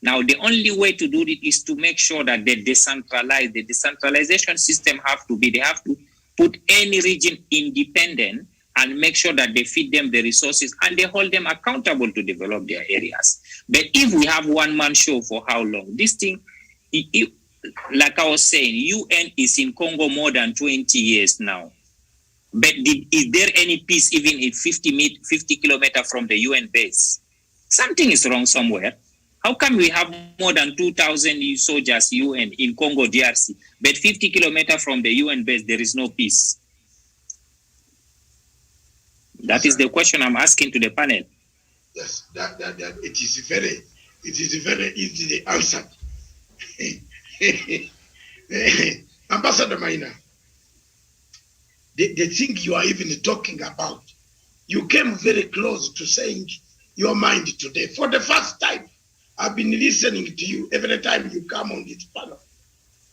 Now, the only way to do it is to make sure that they decentralize. The decentralization system they have to put any region independent and make sure that they feed them the resources and they hold them accountable to develop their areas. But if we have one-man show for how long? This thing, like I was saying, UN is in Congo more than 20 years now. But is there any peace even in 50 kilometers from the UN base? Something is wrong somewhere. How come we have more than 2,000 soldiers UN in Congo DRC, but 50 kilometers from the UN base, there is no peace? That is the question I'm asking to the panel. Yes, that it is very easily answered. Ambassador Maina, the thing you are even talking about, you came very close to saying your mind today. For the first time, I've been listening to you every time you come on this panel.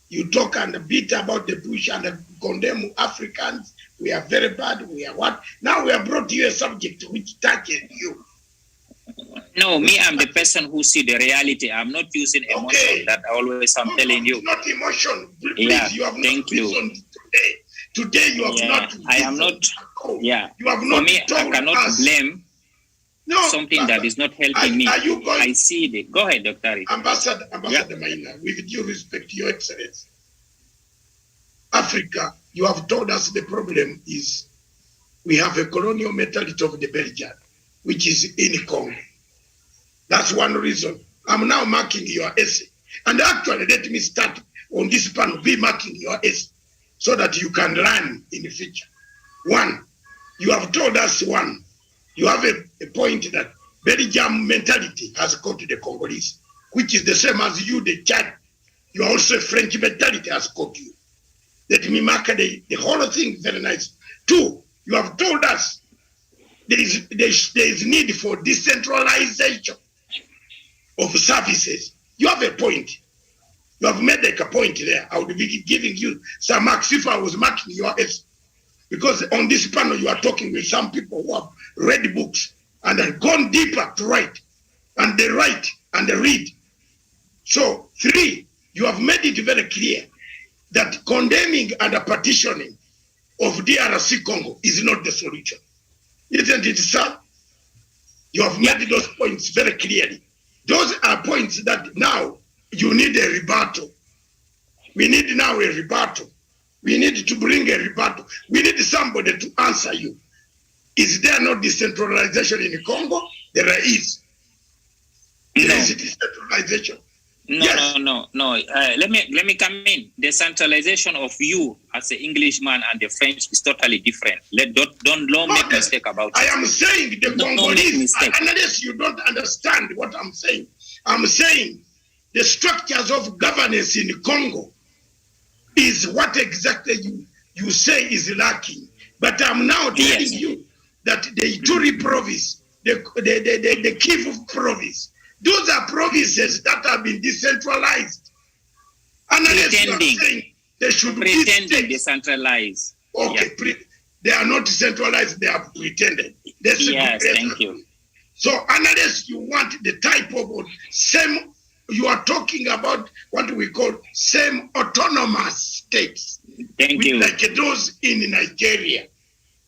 You talk and a bit about the bush and condemn Africans. We are very bad. We are what? Now we have brought you a subject which touches you. No, me, I'm the person who see the reality. I'm not using emotion. That always I'm telling you. Not emotion. Please, yeah, you have thank not listened today. Today you have not. I am not. Yeah. You have not. For me, told I cannot us. Blame something that is not helping me. Are you going? I see it. Go ahead, Dr. Ambassador Maina, with due respect, Your Excellency, Africa, you have told us the problem is we have a colonial mentality of the Belgian, which is in Congo. That's one reason. I'm now marking your essay. And actually, let me start on this panel, be marking your essay, so that you can learn in the future. One, you have told us you have a point that Belgian mentality has got to the Congolese, which is the same as you, the Chad. You are also French mentality has got you. Let me mark the whole thing very nice. Two, you have told us there is need for decentralization of services. You have a point. You have made a point there. I would be giving you some marks if I was marking your essay. Because on this panel, you are talking with some people who have read books and have gone deeper to write. And they write and they read. So, three, you have made it very clear that condemning and partitioning of DRC Congo is not the solution. Isn't it, sir? You have made those points very clearly. Those are points that now you need a rebuttal. We need now a rebuttal. We need to bring a rebuttal. We need somebody to answer you. Is there no decentralization in Congo? There is. There is decentralization. No, yes. no. Let me come in. The centralization of you as an Englishman and the French is totally different. Don't make mistake about it. I am saying the Congolese, unless you don't understand what I'm saying. I'm saying the structures of governance in Congo is what exactly you say is lacking. But I'm now telling you that the Ituri province, the Kivu province, those are provinces that have been decentralized. Unless you are saying they should be decentralized. Okay, they are not decentralized, they are pretended. Yes, thank you. So unless you want the type of same, you are talking about what we call same autonomous states. Thank you. Like those in Nigeria,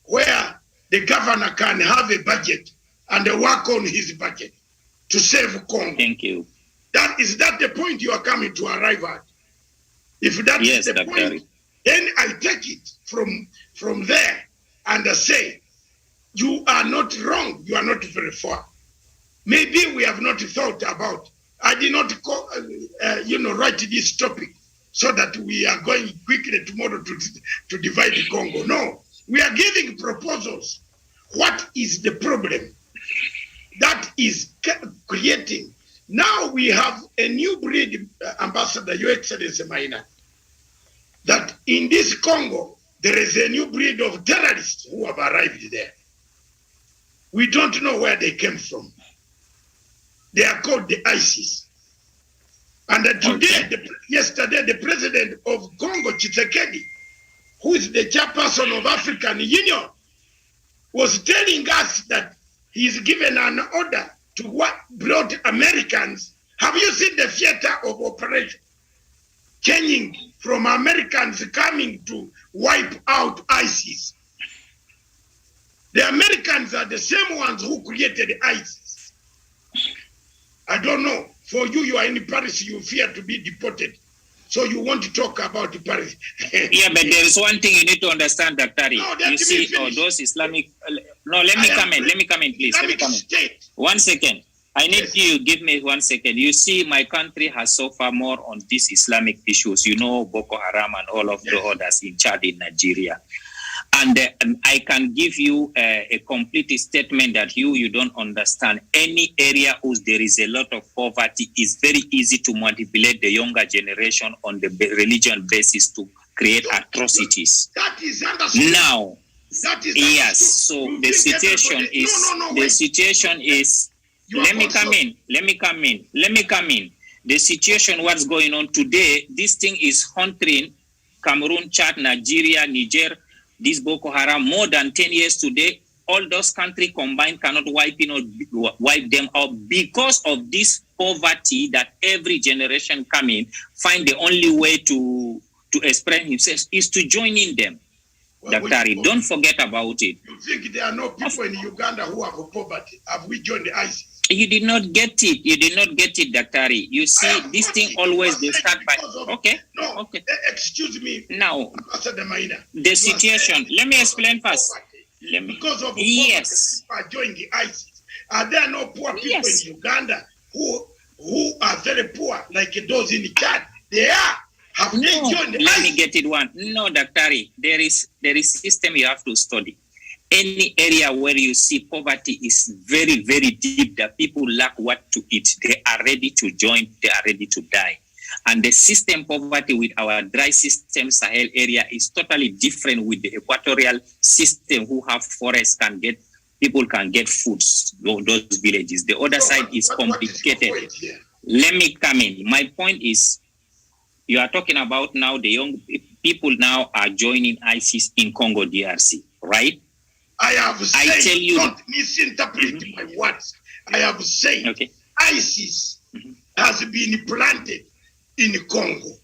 where the governor can have a budget and work on his budget to save Congo. Thank you. Is that the point you are coming to arrive at? If that is the point, then I take it from there and say, you are not wrong. You are not very far. Maybe we have not thought about. I did not write this topic so that we are going quickly tomorrow to divide the Congo. No, we are giving proposals. What is the problem that is creating? Now we have a new breed, Ambassador, Your Excellency Maina, that in this Congo, there is a new breed of terrorists who have arrived there. We don't know where they came from. They are called the ISIS. And yesterday, the president of Congo, Tshisekedi, who is the chairperson of African Union, was telling us that he's given an order to what brought Americans. Have you seen the theater of operation? Changing from Americans coming to wipe out ISIS. The Americans are the same ones who created ISIS. I don't know. For you, you are in Paris, you fear to be deported. So you want to talk about Paris. Yeah, but there is one thing you need to understand, Dr. No, you see, those Islamic... No, let me come in, please. Let me come in. 1 second. I need you to give me 1 second. You see, my country has suffered more on these Islamic issues. You know, Boko Haram and all of the others in Chad, in Nigeria. And I can give you a complete statement that you don't understand. Any area where there is a lot of poverty is very easy to manipulate the younger generation on the religion basis to create atrocities. That is understood. Now, that is yes. So the situation is. Let me come in. The situation, what's going on today, this thing is haunting Cameroon, Chad, Nigeria, Niger, this Boko Haram, more than 10 years today. All those countries combined cannot wipe them out because of this poverty that every generation coming find the only way to express himself is to join in them. Well, Dr. Don't forget about it. You think there are no people in Uganda who have poverty? Have we joined the ISIS? You did not get it. Dr. You see, this thing always they start by... Okay. Excuse me. Now, the situation... Let me explain first. Because of poverty, people are joining the ISIS. Are there no poor people in Uganda who are very poor, like those in Chad? They are. Have they joined the ISIS? Let me get it one. No, Dr. There is system you have to study. Any area where you see poverty is very, very deep, that people lack what to eat, they are ready to join, they are ready to die. And the system poverty with our dry system Sahel area is totally different with the equatorial system who have forests, people can get foods, those villages. The other side is complicated. Let me come in. My point is, you are talking about now the young people now are joining ISIS in Congo DRC, right? I have said, don't misinterpret my words. I have said ISIS has been planted in Congo,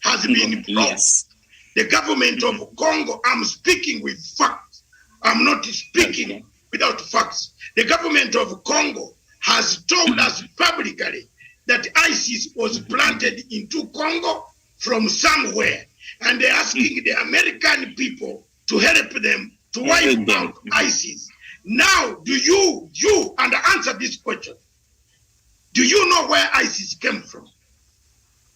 has been planted. Yes. The government of Congo, I'm speaking with facts. I'm not speaking without facts. The government of Congo has told us publicly that ISIS was planted into Congo from somewhere. And they're asking the American people to help them to wipe out ISIS. Now, do you and answer this question, do you know where ISIS came from?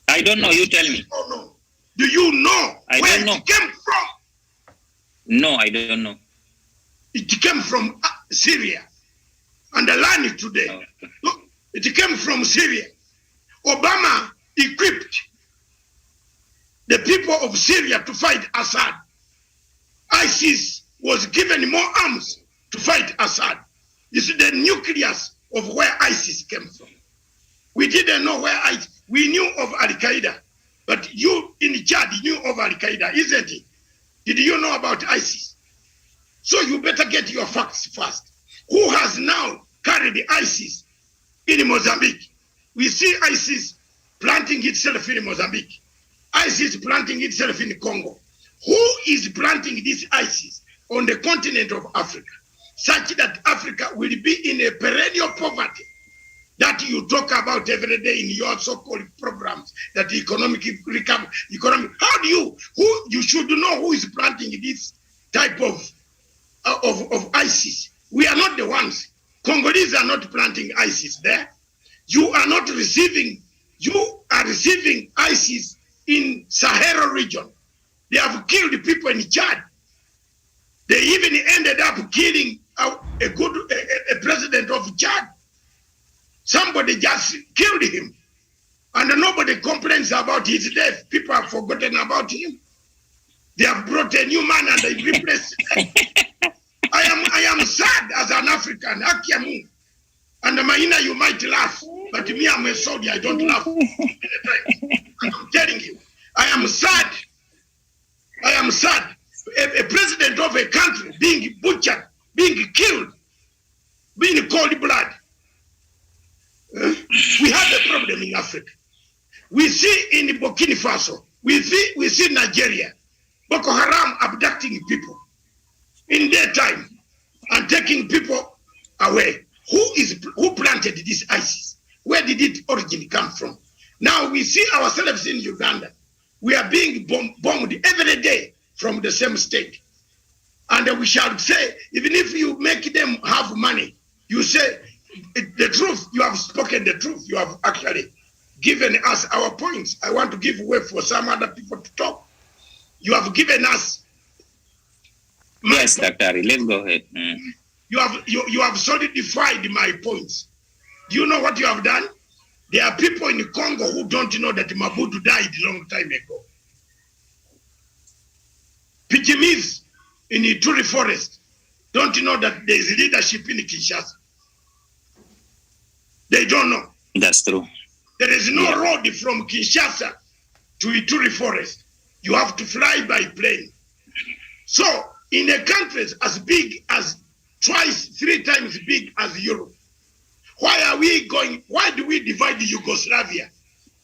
I don't know, you tell me. Oh, no. Do you know where it came from? No, I don't know. It came from Syria. And the land today. Look, it came from Syria. Obama equipped the people of Syria to fight Assad. ISIS was given more arms to fight Assad. This is the nucleus of where ISIS came from. We didn't know where ISIS, we knew of Al-Qaeda, but you in Chad knew of Al-Qaeda, isn't it? Did you know about ISIS? So you better get your facts first. Who has now carried the ISIS in Mozambique? We see ISIS planting itself in Mozambique. ISIS planting itself in Congo. Who is planting this ISIS on the continent of Africa, such that Africa will be in a perennial poverty that you talk about every day in your so-called programs, that economic recovery, how do you should know who is planting this type of ISIS. We are not the ones. Congolese are not planting ISIS there. You are receiving ISIS in Sahara region. They have killed people in Chad. They even ended up killing a president of Chad. Somebody just killed him. And nobody complains about his death. People have forgotten about him. They have brought a new man and they replaced him. I am sad as an African. Akiamu. And Maina, you might laugh. But me, I'm a Saudi. I don't laugh. I'm telling you. I am sad. I am sad. A president of a country being butchered, being killed, being cold blood. We have a problem in Africa. We see in Burkina Faso, we see Nigeria, Boko Haram abducting people in daytime. and taking people away. Who planted this ISIS? Where did it originally come from? Now we see ourselves in Uganda. We are being bombed every day from the same state. And we shall say, even if you make them have money, you say the truth, you have spoken the truth. You have actually given us our points. I want to give way for some other people to talk. You have given us. Yes, Dr. Ari, let's go ahead. You have solidified my points. Do you know what you have done? There are people in Congo who don't know that Mabudu died a long time ago. Pygmies in the Ituri forest don't know that there is leadership in Kinshasa. They don't know. That's true. There is no road from Kinshasa to Ituri forest. You have to fly by plane. So in the countries as big as twice, 3 times big as Europe, why do we divide Yugoslavia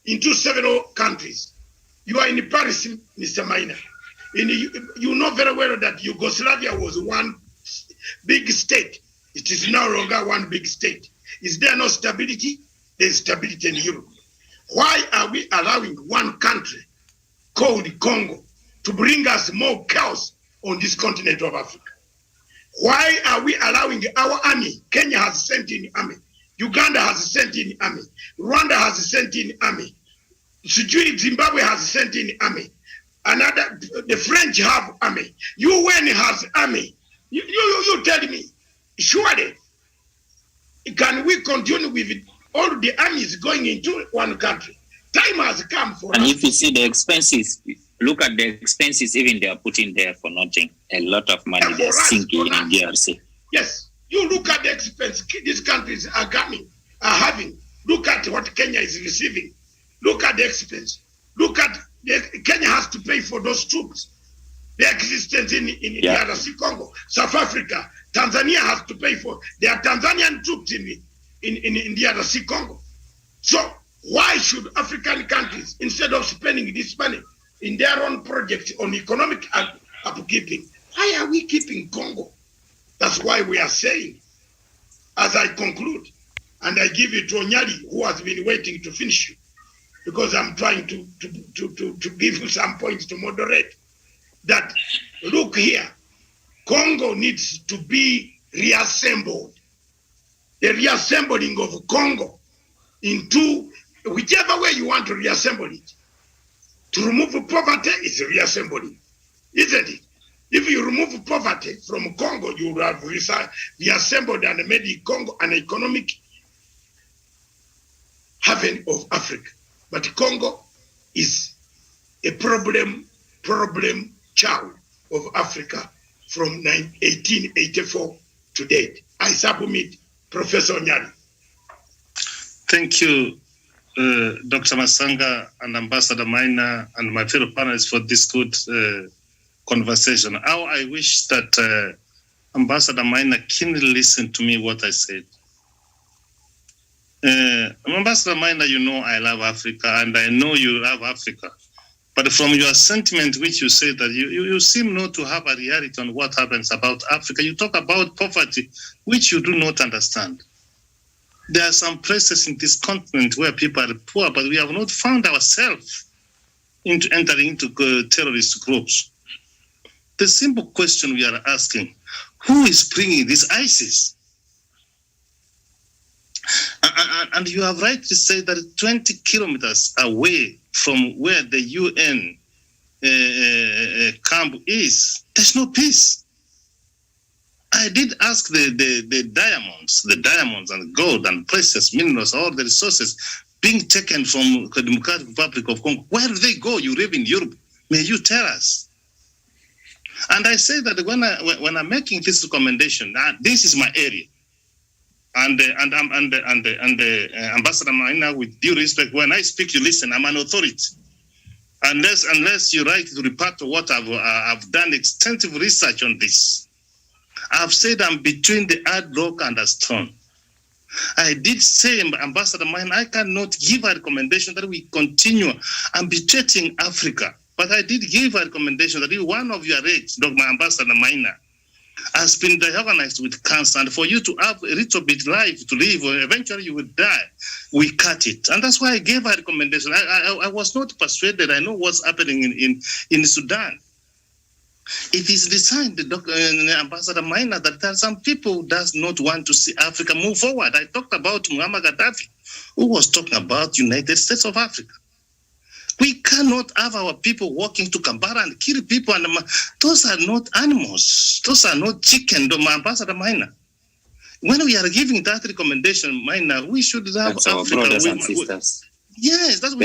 into several countries? You are in Paris, Mr. Maina. You know very well that Yugoslavia was one big state. It is no longer one big state. Is there no stability? There is stability in Europe. Why are we allowing one country called Congo to bring us more chaos on this continent of Africa? Why are we allowing our army? Kenya has sent in army. Uganda has sent in army. Rwanda has sent in army. Zimbabwe has sent in army. The French have army. UN has army. You tell me, surely, can we continue with all the armies going into one country? Time has come for us. And if you see the expenses, look at the expenses even they are putting there for nothing. A lot of money they're sinking in DRC. Yes. You look at the expense these countries are having. Look at what Kenya is receiving. Look at the expense. Look at Kenya has to pay for those troops. Their existence in DRC Congo, South Africa, Tanzania has to pay for. There are Tanzanian troops in DRC Congo. So why should African countries, instead of spending this money in their own projects on economic upkeeping, why are we keeping Congo? That's why we are saying, as I conclude, and I give it to Onyali, who has been waiting to finish you, because I'm trying to give you some points to moderate, that look here, Congo needs to be reassembled. The reassembling of Congo into whichever way you want to reassemble it. To remove poverty is reassembling, isn't it? If you remove poverty from Congo, you will have reassembled and made Congo an economic haven of Africa. But Congo is a problem child of Africa from 1884 to date. I submit, Professor Nyari. Thank you, Dr. Masanga and Ambassador Maina and my fellow panelists for this good conversation. How I wish that Ambassador Maina keenly listened to me what I said. Ambassador Maina, you know I love Africa and I know you love Africa. But from your sentiment, which you say that you seem not to have a reality on what happens about Africa. You talk about poverty, which you do not understand. There are some places in this continent where people are poor, but we have not found ourselves into entering into terrorist groups. The simple question we are asking, who is bringing this ISIS? And you have rightly said that 20 kilometers away from where the UN camp is, there's no peace. I did ask the diamonds and gold and precious minerals, all the resources being taken from the Democratic Republic of Congo. Where do they go? You live in Europe. May you tell us? And I say that when I'm making this recommendation, this is my area. And Ambassador Maina, with due respect, when I speak, you listen. I'm an authority. Unless you write to report what I've done extensive research on this. I've said I'm between the hard rock and a stone. I did say, Ambassador Maina, I cannot give a recommendation that we continue arbitrating Africa. But I did give a recommendation that one of your rates, Dr. Ambassador Maina, has been diagnosed with cancer, and for you to have a little bit life to live, or eventually you will die, we cut it. And that's why I gave a recommendation. I was not persuaded. I know what's happening in Sudan. It is designed, Ambassador Maina, that there are some people who does not want to see Africa move forward. I talked about Muammar Gaddafi, who was talking about United States of Africa. We cannot have our people walking to Kampala and kill people. And those are not animals. Those are not chicken, Ambassador Maina. When we are giving that recommendation, Maina, we should have that's Africa. Our brothers and sisters. Yes, that's what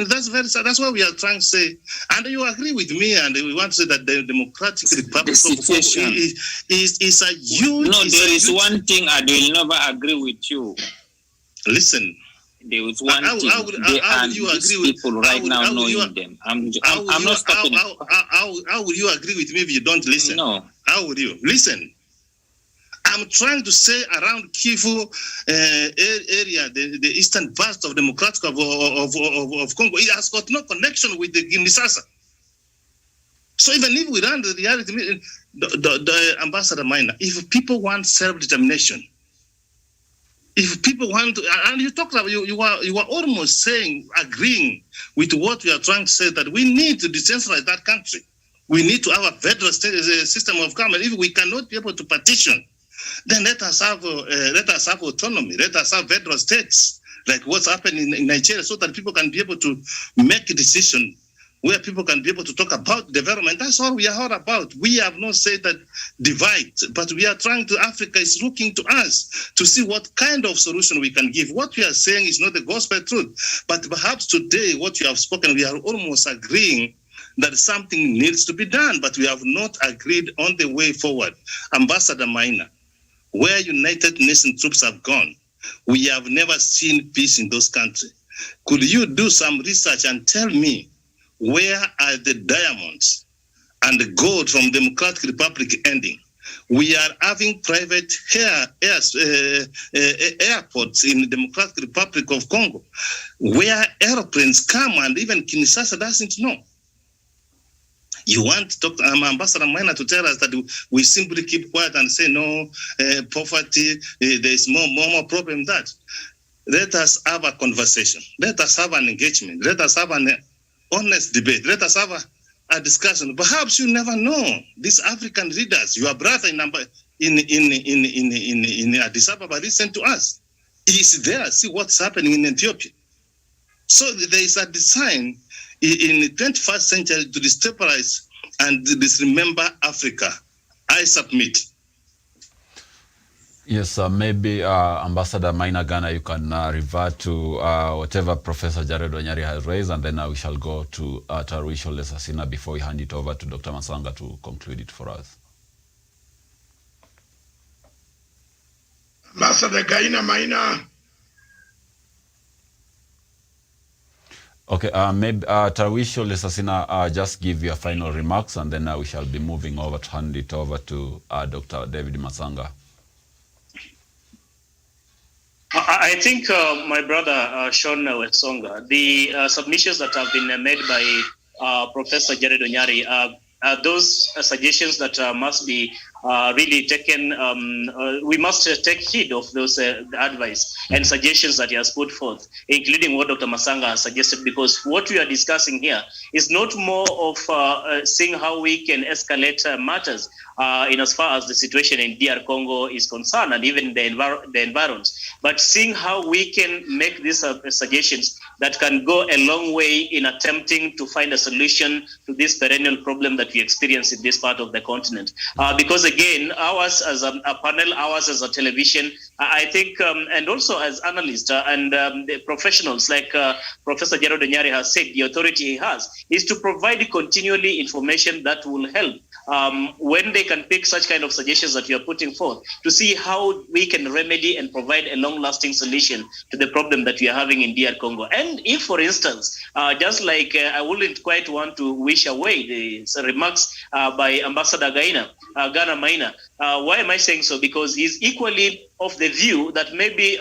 that's very sad. That's what we are trying to say. And you agree with me, and we want to say that the Democratic Republic of Congo is a huge... No, there is one thing I will never agree with you. Listen. There is one thing. How would you agree with people right now knowing them? I'm not stopping. How would you agree with me if you don't listen? No. How would you? Listen. I'm trying to say around Kivu area, the eastern part of Democratic of Congo, it has got no connection with the Kinshasa. So even if we run the reality, the Ambassador Maina, if people want self-determination, if people want to, and you talked about, you are almost saying, agreeing with what we are trying to say, that we need to decentralize that country. We need to have a federal system of government. If we cannot be able to partition, then let us have autonomy. Let us have federal states, like what's happening in Nigeria, so that people can be able to make a decision, where people can be able to talk about development. That's all we are all about. We have not said that divide, but we are trying to, Africa is looking to us to see what kind of solution we can give. What we are saying is not the gospel truth, but perhaps today what you have spoken, we are almost agreeing that something needs to be done, but we have not agreed on the way forward. Ambassador Maina, where United Nations troops have gone, we have never seen peace in those countries. Could you do some research and tell me, where are the diamonds and the gold from Democratic Republic ending? We are having private airports in the Democratic Republic of Congo, where airplanes come and even Kinshasa doesn't know. You want Dr. Ambassador Maina to tell us that we simply keep quiet and say, no, poverty, there is more problem than that. Let us have a conversation. Let us have an engagement. Let us have an honest debate. Let us have a discussion. Perhaps you never know. These African leaders, your brother in Addis Ababa, listen to us. He is there. See what's happening in Ethiopia. So there is a design in the 21st century to destabilize and disremember Africa. I submit. Yes, maybe Ambassador Maina Ghana, you can revert to whatever Professor Jared Onyari has raised, and then we shall go to Tarwisho Lesasina before we hand it over to Dr. Masanga to conclude it for us. Ambassador Gaina Maina. Okay, maybe Tarwisho Lesasina, just give your final remarks, and then we shall be moving over to hand it over to Dr. David Masanga. I think my brother Sean Wesonga, the submissions that have been made by Professor Jared Onyari are those suggestions that must be really taken. We must take heed of those advice and suggestions that he has put forth, including what Dr. Masanga has suggested, because what we are discussing here is not more of seeing how we can escalate matters in as far as the situation in DR Congo is concerned, and even the environs, but seeing how we can make these suggestions that can go a long way in attempting to find a solution to this perennial problem that we experience in this part of the continent. Because again, ours as a panel, ours as a television, I think, and also as analysts and the professionals like Professor Jared Onyari has said, the authority he has is to provide continually information that will help when they can pick such kind of suggestions that you are putting forth, to see how we can remedy and provide a long-lasting solution to the problem that we are having in DR Congo. And if, for instance, just like I wouldn't quite want to wish away the remarks by Ambassador Ghana Maina, Why am I saying so? Because he's equally of the view that maybe,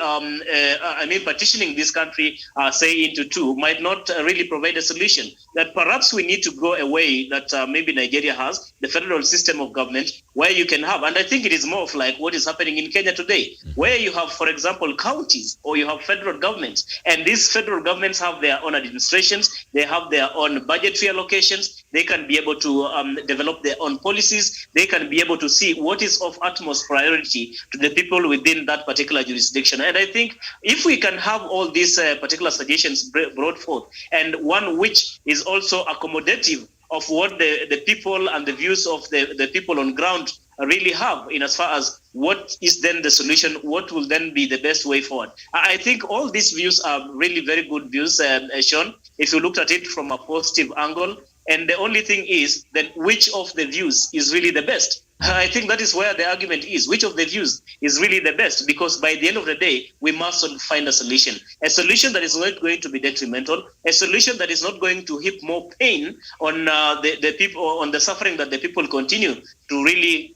partitioning this country, say into two, might not really provide a solution. That perhaps we need to go away that maybe Nigeria has, the federal system of government, where you can have, and I think it is more of like what is happening in Kenya today, where you have, for example, counties or you have federal governments, and these federal governments have their own administrations, they have their own budgetary allocations, they can be able to develop their own policies, they can be able to see what is of utmost priority to the people within that particular jurisdiction. And I think if we can have all these particular suggestions brought forth, and one which is also accommodative of what the people and the views of the people on ground really have, in as far as what is then the solution, what will then be the best way forward. I think all these views are really very good views, Sean, if you looked at it from a positive angle. And the only thing is then which of the views is really the best. I think that is where the argument is. Which of the views is really the best? Because by the end of the day, we must find a solution that is not going to be detrimental, a solution that is not going to heap more pain on the people, on the suffering that the people continue to really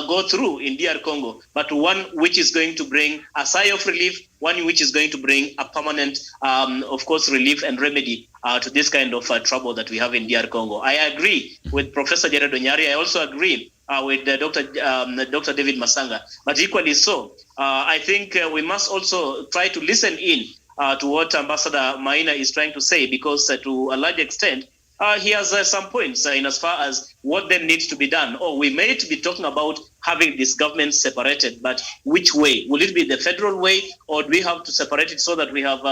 go through in DR Congo, but one which is going to bring a sigh of relief, one which is going to bring a permanent, of course, relief and remedy to this kind of trouble that we have in DR Congo. I agree with Professor Jared Onyari. I also agree with Dr. David Masanga, but equally so, I think we must also try to listen in to what Ambassador Maina is trying to say, because to a large extent, he has some points in as far as what then needs to be done. Or we may be talking about having this government separated, but which way? Will it be the federal way, or do we have to separate it so that we have,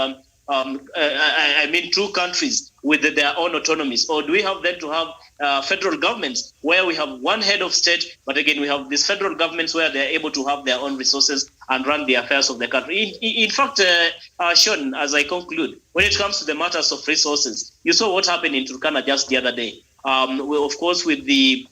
two countries with their own autonomies? Or do we have then to have federal governments where we have one head of state, but again, we have these federal governments where they're able to have their own resources and run the affairs of the country. In fact, Sean, as I conclude, when it comes to the matters of resources, you saw what happened in Turkana just the other day. Of course, with the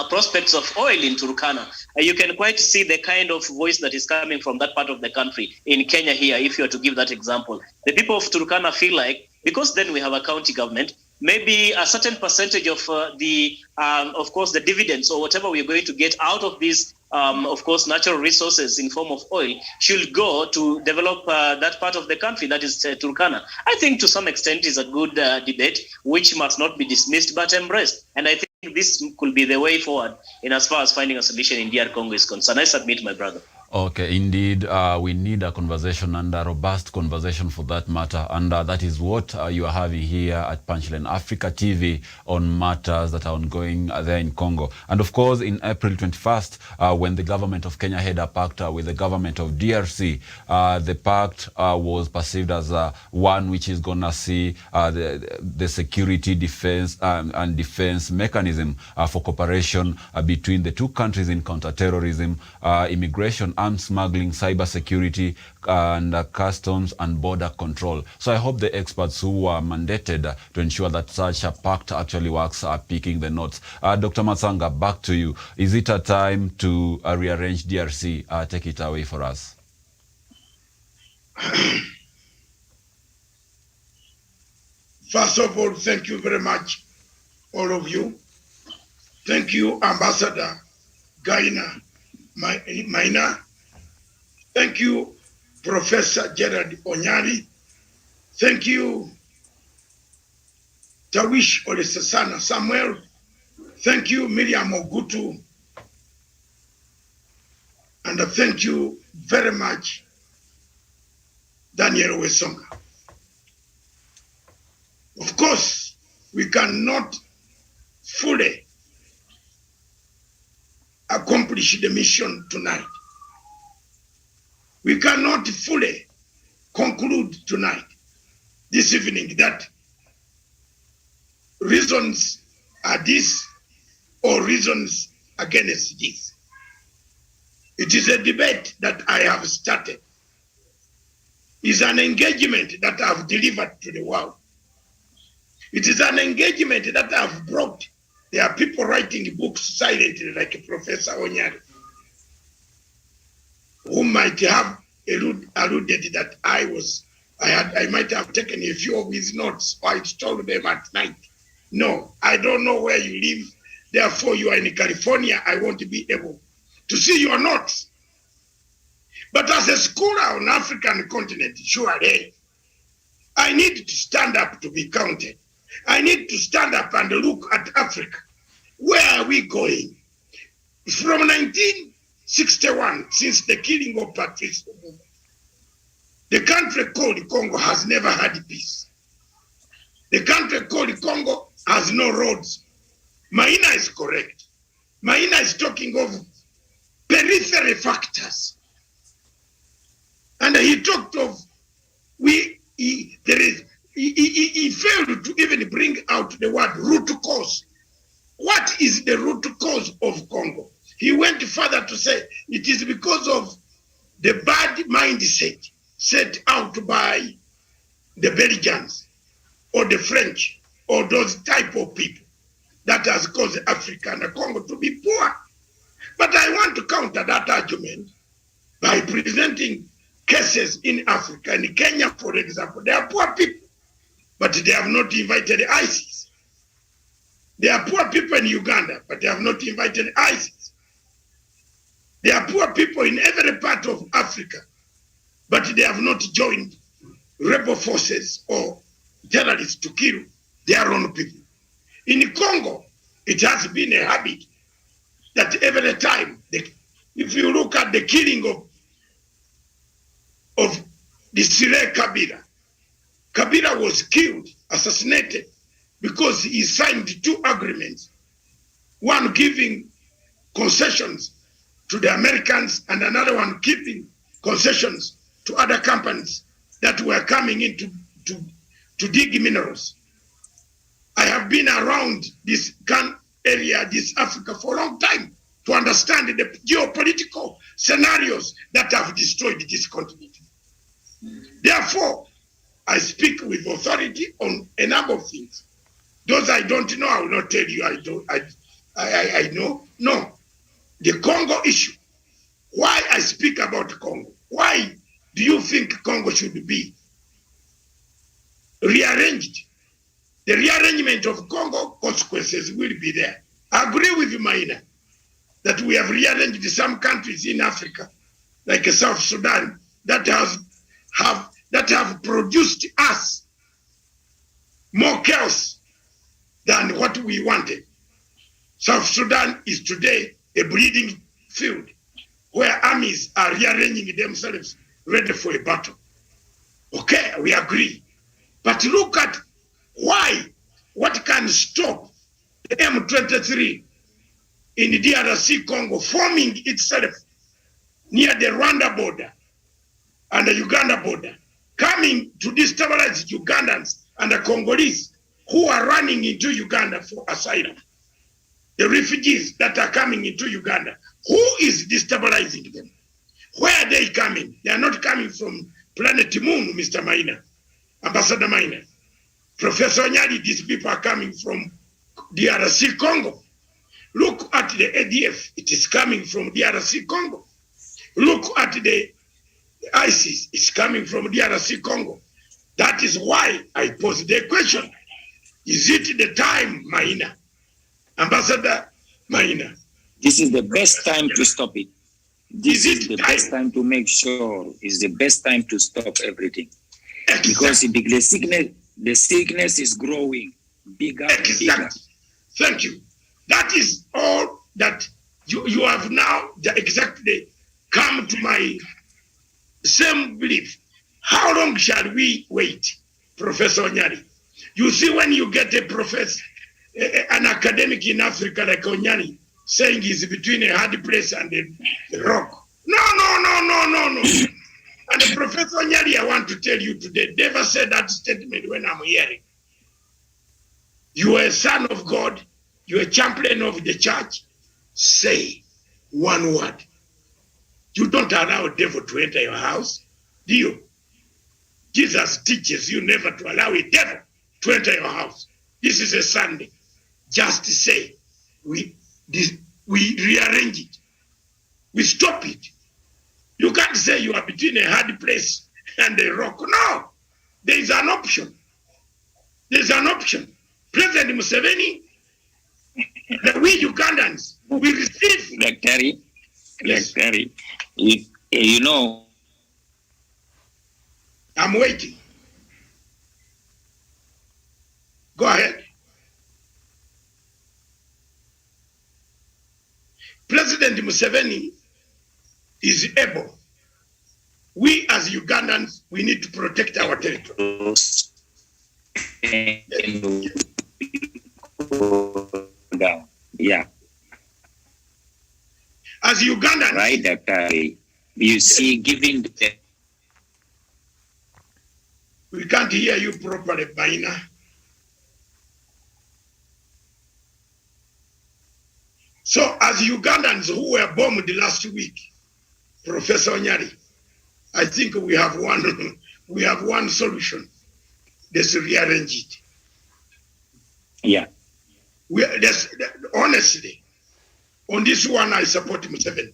prospects of oil in Turkana, you can quite see the kind of voice that is coming from that part of the country. In Kenya here, if you are to give that example, the people of Turkana feel like, because then we have a county government, maybe a certain percentage of of course, the dividends or whatever we're going to get out of these, of course, natural resources in form of oil should go to develop that part of the country, that is Turkana. I think to some extent is a good debate, which must not be dismissed but embraced. And I think this could be the way forward in as far as finding a solution in DR Congo is concerned. I submit, my brother. Okay, indeed, we need a conversation, and a robust conversation for that matter, and that is what you are having here at Punchline Africa TV on matters that are ongoing there in Congo. And of course, in April 21st, when the government of Kenya had a pact with the government of DRC, the pact was perceived as one which is going to see the security, defense, and defense mechanism for cooperation between the two countries in counterterrorism, immigration, arms smuggling, cyber security, and customs and border control. So I hope the experts who are mandated to ensure that such a pact actually works are picking the notes. Dr. Masanga, back to you. Is it a time to rearrange DRC? Take it away for us. First of all, thank you very much, all of you. Thank you, Ambassador Maina. Thank you, Professor Gerard Onyari. Thank you, Tawish Olesasana Samuel. Thank you, Miriam Ogutu. And thank you very much, Daniel Wesonga. Of course, we cannot fully accomplish the mission tonight. We cannot fully conclude tonight, this evening, that reasons are this or reasons against this. It is a debate that I have started. It's an engagement that I have delivered to the world. It is an engagement that I have brought. There are people writing books silently, like Professor Onyari, who might have alluded that I might have taken a few of his notes, or I told them at night. No, I don't know where you live. Therefore, you are in California. I won't be able to see your notes. But as a scholar on African continent, surely, I need to stand up to be counted. I need to stand up and look at Africa. Where are we going? From 1961, since the killing of Patrice Lumumba, the country called Congo has never had peace. The country called Congo has no roads. Maina is correct. Maina is talking of periphery factors. And he talked of, he failed to even bring out the word root cause. What is the root cause of Congo? He went further to say it is because of the bad mindset set out by the Belgians or the French or those type of people that has caused Africa and Congo to be poor. But I want to counter that argument by presenting cases in Africa. In Kenya, for example, they are poor people, but they have not invited ISIS. There are poor people in Uganda, but they have not invited ISIS. There are poor people in every part of Africa, but they have not joined rebel forces or terrorists to kill their own people. In Congo, it has been a habit that every time, if you look at the killing of the Sire Kabila, Kabila was killed, assassinated, because he signed 2 agreements, one giving concessions to the Americans and another one giving concessions to other companies that were coming in to dig minerals. I have been around this area, this Africa, for a long time to understand the geopolitical scenarios that have destroyed this continent. Therefore, I speak with authority on a number of things. Those I don't know, I will not tell you I know. No. The Congo issue. Why I speak about Congo? Why do you think Congo should be rearranged? The rearrangement of Congo consequences will be there. I agree with you, Maina, that we have rearranged some countries in Africa, like South Sudan, that have produced us more chaos than what we wanted. South Sudan is today a bleeding field where armies are rearranging themselves ready for a battle. Okay, we agree. But look at what can stop the M23 in the DRC Congo forming itself near the Rwanda border and the Uganda border, coming to destabilize Ugandans and the Congolese who are running into Uganda for asylum. The refugees that are coming into Uganda, who is destabilizing them? Where are they coming? They are not coming from planet Moon, Mr. Maina, Ambassador Maina. Professor Nyali, these people are coming from DRC Congo. Look at the ADF, it is coming from DRC Congo. Look at the ISIS, it's coming from DRC Congo. That is why I pose the question. Is it the time, Maina? Ambassador Maina. This is the best time to stop it. This is the best time to make sure it's the best time to stop everything. Exactly. Because the sickness is growing bigger and bigger. Thank you. That is all that you have now exactly come to my same belief. How long shall we wait, Professor Onyari? You see, when you get a professor, an academic in Africa like Onyari, saying he's between a hard place and a rock. No. And Professor Onyari, I want to tell you today, never said that statement when I'm hearing. You are a son of God. You are a champion of the church. Say one word. You don't allow a devil to enter your house, do you? Jesus teaches you never to allow a devil to enter your house. This is a Sunday. Just say, we rearrange it. We stop it. You can't say you are between a hard place and a rock. No, there is an option. There's an option. President Museveni, we Ugandans, we receive. Yes. Daktari, you know, I'm waiting. Go ahead. President Museveni is able. We as Ugandans, we need to protect our territory. down. Yeah. As Ugandans, Right, Daktari. You see, given the we can't hear you properly, Baina. So as Ugandans who were bombed last week, Professor Onyari, I think we have one solution. Let's rearrange it. yeah. Honestly, on this one, I support Museveni.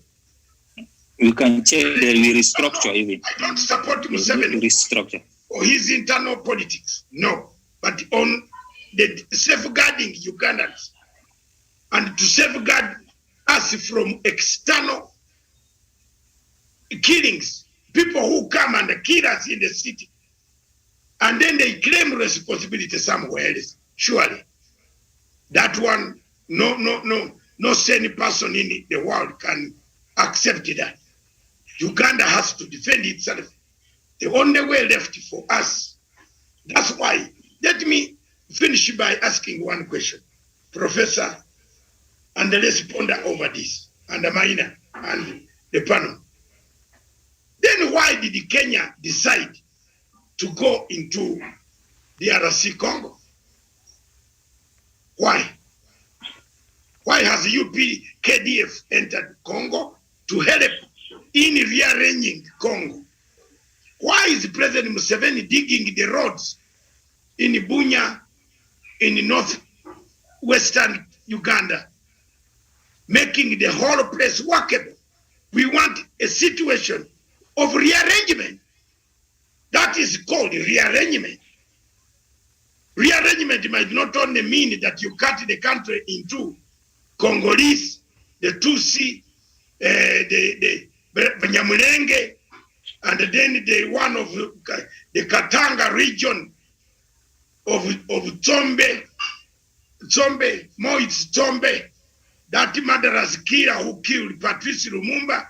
You can change we restructure even. I don't support Museveni Restructure. or his internal politics, no. But on the safeguarding Ugandans and to safeguard us from external killings, people who come and kill us in the city, and then they claim responsibility somewhere else. Surely, that one, no sane person in the world can accept that. Uganda has to defend itself. The only way left for us. That's why. Let me finish by asking one question, Professor, and let's ponder over this, and the Maina and the panel. Then why did Kenya decide to go into the DRC Congo? Why? Why has UPKDF entered Congo to help in rearranging Congo? Why is President Museveni digging the roads in Bunya, in northwestern Uganda, making the whole place workable? We want a situation of rearrangement. That is called rearrangement. Rearrangement might not only mean that you cut the country into Congolese, the Tutsi, the Banyamulenge, and then the one of the Katanga region of Tsombe, Moise Tsombe, that murderous killer who killed Patrice Lumumba.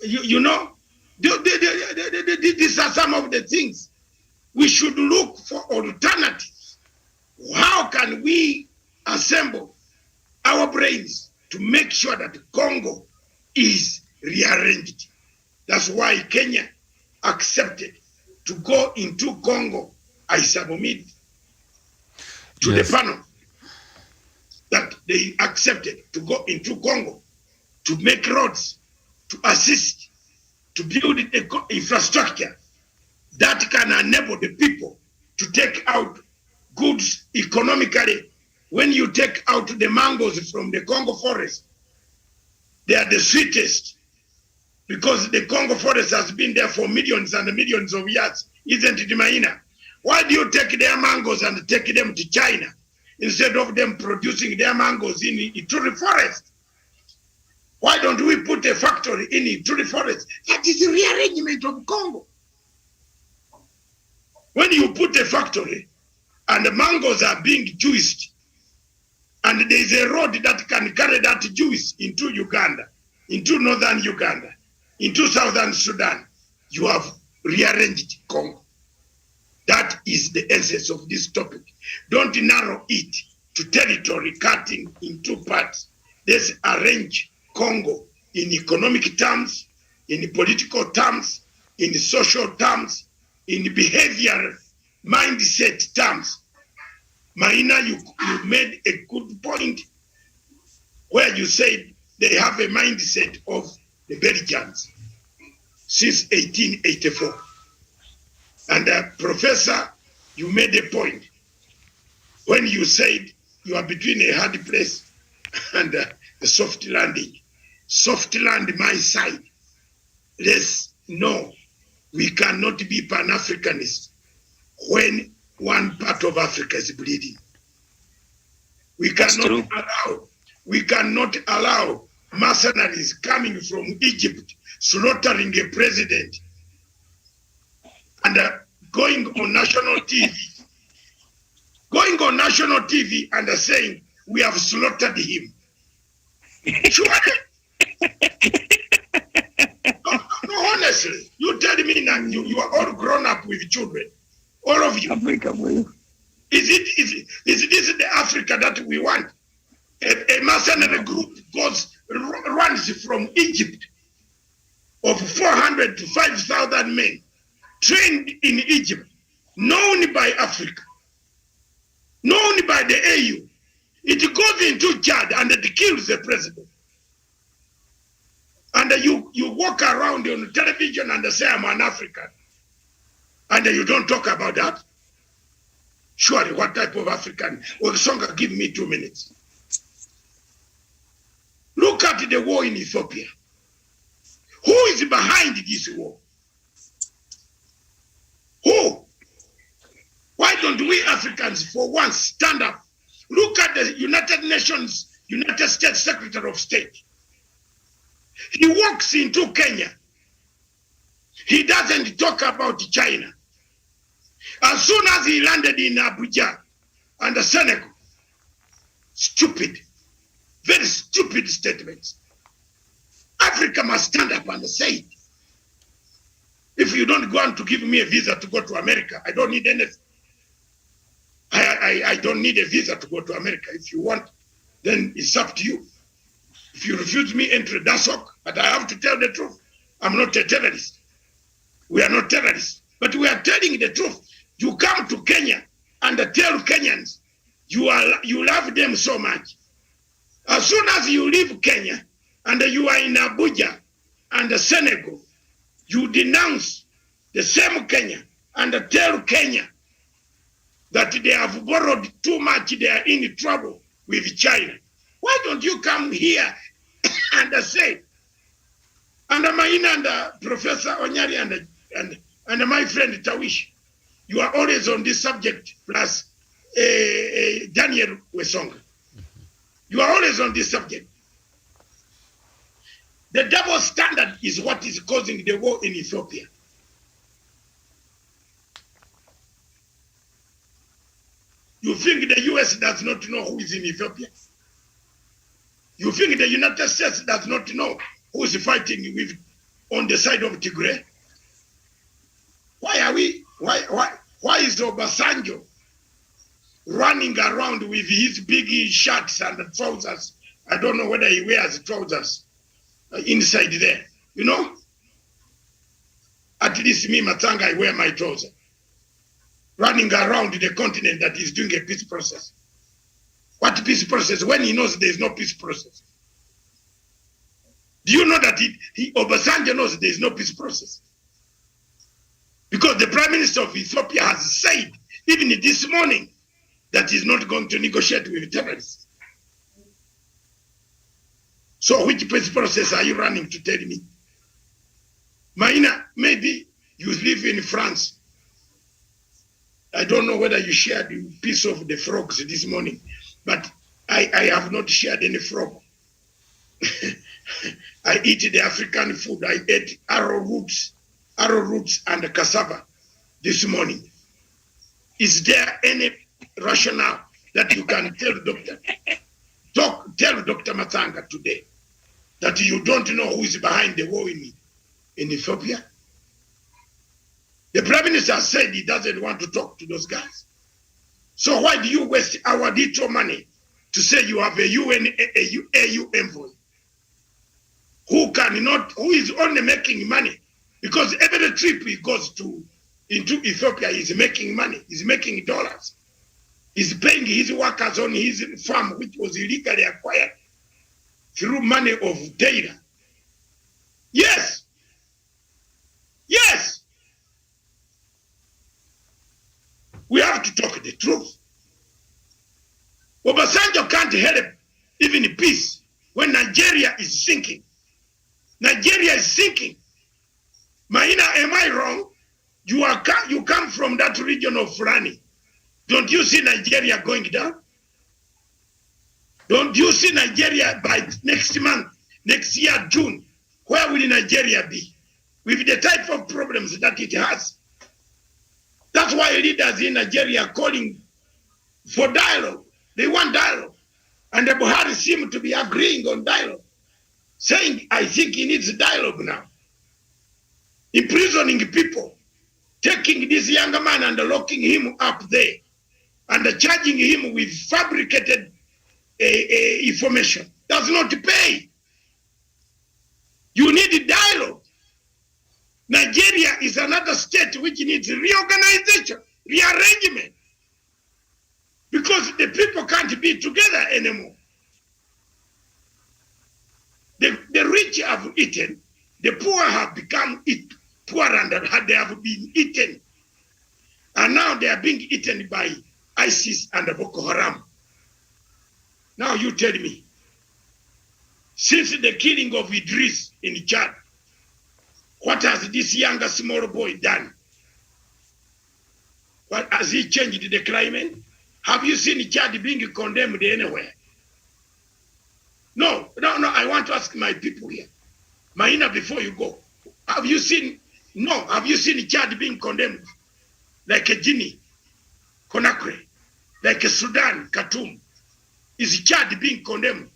You know, these are some of the things. We should look for alternatives. How can we assemble our brains to make sure that Congo is rearranged? That's why Kenya accepted to go into Congo. I submit to the panel that they accepted to go into Congo to make roads, to assist, to build the infrastructure that can enable the people to take out goods economically. When you take out the mangoes from the Congo forest, they are the sweetest, because the Congo forest has been there for millions and millions of years, isn't it, Maina? Why do you take their mangoes and take them to China instead of them producing their mangoes in Ituri forest? Why don't we put a factory in Ituri forest? That is the rearrangement of Congo. When you put a factory and the mangoes are being juiced, and there is a road that can carry that juice into Uganda, into northern Uganda, into southern Sudan, you have rearranged Congo. That is the essence of this topic. Don't narrow it to territory cutting in two parts. Let's arrange Congo in economic terms, in political terms, in social terms, in behavioral mindset terms. Maina, you made a good point where you said they have a mindset of the Belgians since 1884. And Professor, you made a point when you said you are between a hard place and a soft landing. Soft land, my side. Let's know we cannot be Pan-Africanists when one part of Africa is bleeding. We cannot allow mercenaries coming from Egypt, slaughtering a president, and going on national TV, and saying, we have slaughtered him. Sure. No, honestly, you tell me now, you are all grown up with children, all of you. Africa, Is this the Africa that we want? A mercenary group runs from Egypt of 400 to 5,000 men trained in Egypt, known by Africa, known by the AU. It goes into Chad and it kills the president. And you walk around on television and say, I'm an African. And you don't talk about that? Surely, what type of African? Songa, give me 2 minutes. Look at the war in Ethiopia. Who is behind this war? Who? Why don't we Africans for once stand up? Look at the United States Secretary of State. He walks into Kenya. He doesn't talk about China. As soon as he landed in Abuja and Senegal, stupid, very stupid statements. Africa must stand up and say it. If you don't want to give me a visa to go to America, I don't need anything. I don't need a visa to go to America. If you want, then it's up to you. If you refuse me entry, that's okay. But I have to tell the truth. I'm not a terrorist. We are not terrorists. But we are telling the truth. You come to Kenya and tell Kenyans you love them so much. As soon as you leave Kenya and you are in Abuja and Senegal, you denounce the same Kenya and tell Kenya that they have borrowed too much, they are in trouble with China. Why don't you come here and say, and Maina and Professor Onyari and my friend Tawish, you are always on this subject, plus Daniel Wesonga. You are always on this subject. The double standard is what is causing the war in Ethiopia. You think the US does not know who is in Ethiopia? You think the United States does not know who is fighting with on the side of Tigray? Why is Obasanjo running around with his big shirts and trousers? I don't know whether he wears trousers inside there. You know? At least me, Matanga, I wear my trousers. Running around the continent that is doing a peace process. What peace process? When he knows there is no peace process. Do you know that Obasanjo knows there is no peace process? Because the Prime Minister of Ethiopia has said, even this morning, that he's not going to negotiate with terrorists. So which peace process are you running to tell me? Maina, maybe you live in France. I don't know whether you shared a piece of the frogs this morning, but I have not shared any frog. I eat the African food. I ate arrowroots and cassava this morning. Is there any rationale that you can tell Dr. Matanga today that you don't know who is behind the war in Ethiopia? The Prime Minister said he doesn't want to talk to those guys. So why do you waste our little money to say you have a AU envoy who is only making money? Because every trip he goes into Ethiopia, he's making money, he's making dollars. He's paying his workers on his farm, which was illegally acquired through money of data. Yes. Yes. We have to talk the truth. Obasanjo can't help even peace when Nigeria is sinking. Nigeria is sinking. Maina, am I wrong? You come from that region of Fulani. Don't you see Nigeria going down? Don't you see Nigeria by next month? next year, June, where will Nigeria be? With the type of problems that it has. That's why leaders in Nigeria are calling for dialogue. They want dialogue. And the Buhari seem to be agreeing on dialogue, saying, I think he needs dialogue now. Imprisoning people, taking this younger man and locking him up there, and charging him with fabricated information. Does not pay. You need dialogue. Nigeria is another state which needs reorganization, rearrangement. Because the people can't be together anymore. The rich have eaten, the poor have become poor and they have been eaten. And now they are being eaten by ISIS and Boko Haram. Now you tell me, since the killing of Idris in Chad, what has this younger small boy done? What has he changed the climate? Have you seen Chad being condemned anywhere? No, I want to ask my people here. Maina, before you go, have you seen Chad being condemned? Like a Guinea, Conakry, like a Sudan, Khartoum. Is Chad being condemned?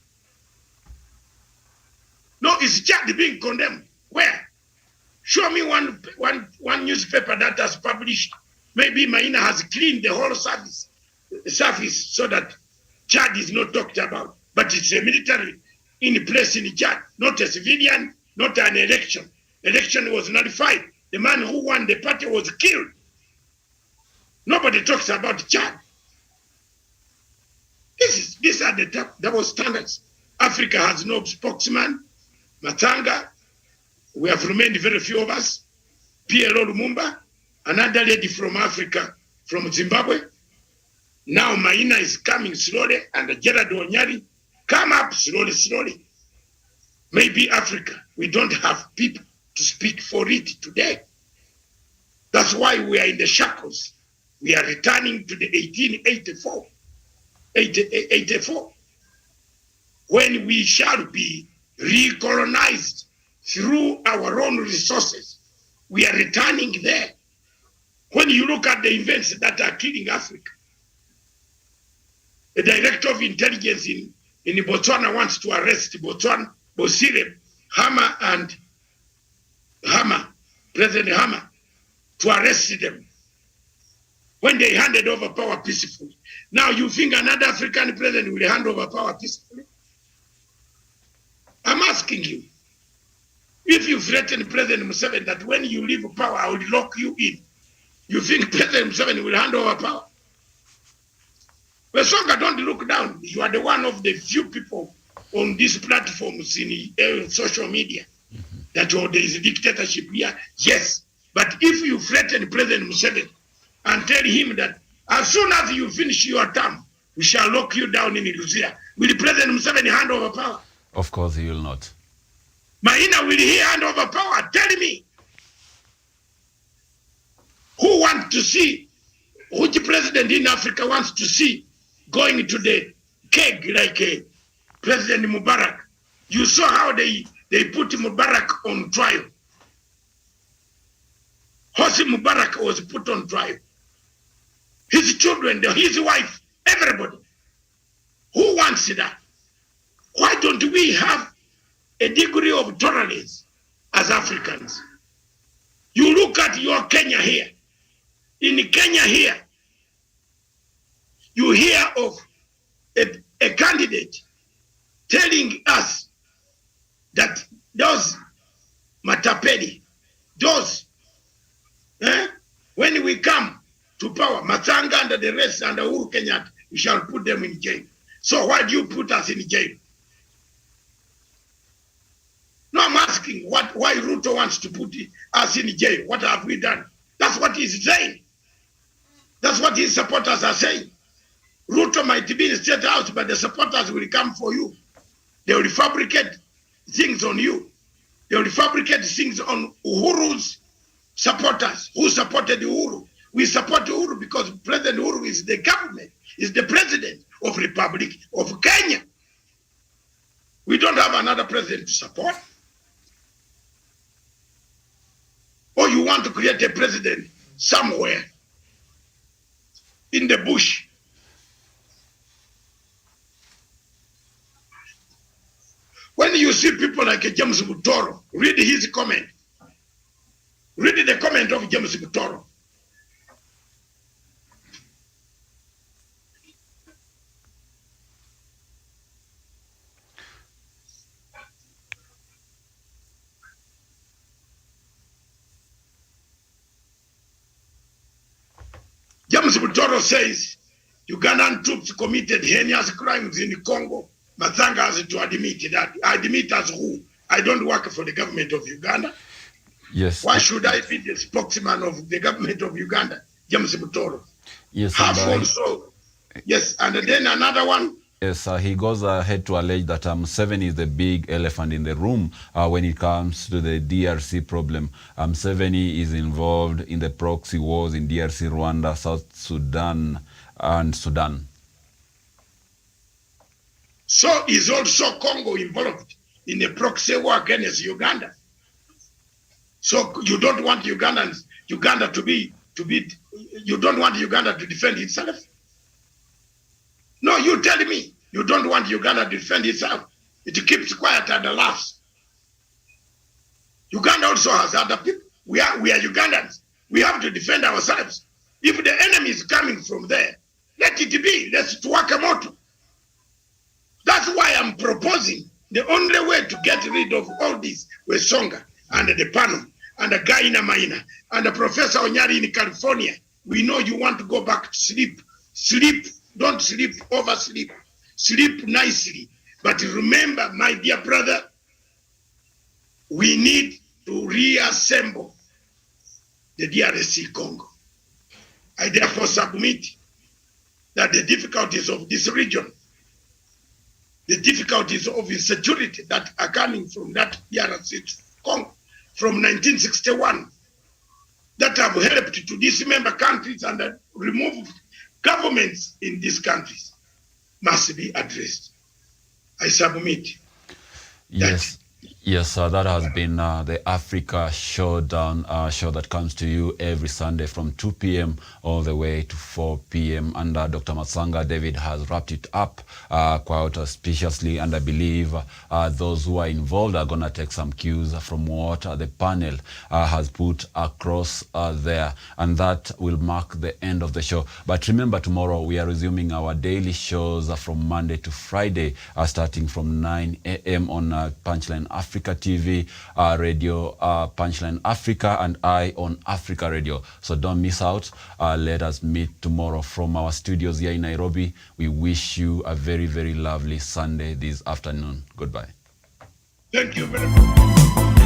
No, is Chad being condemned? Where? Show me one newspaper that has published. Maybe Maina has cleaned the whole surface so that Chad is not talked about. But it's a military in place in Chad, not a civilian, not an election. Election was nullified. The man who won the party was killed. Nobody talks about Chad. These are the double standards. Africa has no spokesman. Matanga, we have remained very few of us. PLO Lumumba, another lady from Africa, from Zimbabwe. Now Maina is coming slowly, and Gerard Onyari come up slowly. Maybe Africa, we don't have people to speak for it today. That's why we are in the shackles. We are returning to the 1884, when we shall be recolonized through our own resources. We are returning there. When you look at the events that are killing Africa, the director of intelligence in Botswana wants to arrest Botswana, Bosire, President Hama, to arrest them when they handed over power peacefully. Now you think another African president will hand over power peacefully? I'm asking you, if you threaten President Museveni that when you leave power, I will lock you in, you think President Museveni will hand over power? Well, Songa, don't look down. You are the one of the few people on these platforms in social media that there is a dictatorship here. Yes, but if you threaten President Museveni and tell him that as soon as you finish your term, we shall lock you down in Lucia, will President Museveni hand over power? Of course he will not. Maina, will he hand over power? Tell me. Who wants to see, which president in Africa wants to see going to the keg like President Mubarak? You saw how they put Mubarak on trial. Hosni Mubarak was put on trial. His children, his wife, everybody. Who wants that? Why don't we have a degree of tolerance as Africans? You look at your Kenya here. In Kenya here, you hear of a candidate telling us that those matapedi, those, when we come to power, Matanga and the rest and Uhuru Kenyatta, we shall put them in jail. So why do you put us in jail? No, I'm asking why Ruto wants to put us in jail. What have we done? That's what he's saying. That's what his supporters are saying. Ruto might be in the state house, but the supporters will come for you. They will fabricate things on you. They will fabricate things on Uhuru's supporters. Who supported Uhuru? We support Uhuru because President Uhuru is the government, is the president of Republic of Kenya. We don't have another president to support. Or you want to create a president somewhere in the bush. When you see people like James Butoro, read his comment. Read the comment of James Butoro. James Butoro says Ugandan troops committed heinous crimes in Congo. Matsanga has to admit that. I admit as who? I don't work for the government of Uganda. Yes. Why should I be the spokesman of the government of Uganda? James Butoro. Yes. Also, yes, and then another one. Yes, he goes ahead to allege that Museveni is the big elephant in the room when it comes to the DRC problem. Museveni is involved in the proxy wars in DRC, Rwanda, South Sudan, and Sudan. So is also Congo involved in the proxy war against Uganda. So you don't want you don't want Uganda to defend itself? No, you tell me you don't want Uganda to defend itself. It keeps quiet and laughs. Uganda also has other people. We are Ugandans. We have to defend ourselves. If the enemy is coming from there, let it be. Let's work a motto. That's why I'm proposing the only way to get rid of all this with Songa and the panel and the guy in Amaina and the Professor Onyari in California. We know you want to go back to sleep. Sleep. Don't sleep, oversleep. Sleep nicely. But remember, my dear brother, we need to reassemble the DRC Congo. I therefore submit that the difficulties of this region, the difficulties of insecurity that are coming from that DRC Congo from 1961, that have helped to dismember countries and remove governments in these countries must be addressed. I submit. Yes. Yes, that has been the Africa Showdown show that comes to you every Sunday from 2 p.m. all the way to 4 p.m. And Dr. Matsanga David has wrapped it up quite auspiciously. And I believe those who are involved are going to take some cues from what the panel has put across there. And that will mark the end of the show. But remember, tomorrow we are resuming our daily shows from Monday to Friday, starting from 9 a.m. on Punchline Africa TV, Radio Punchline Africa, and I on Africa Radio. So don't miss out. Let us meet tomorrow from our studios here in Nairobi. We wish you a very, very lovely Sunday this afternoon. Goodbye. Thank you very much.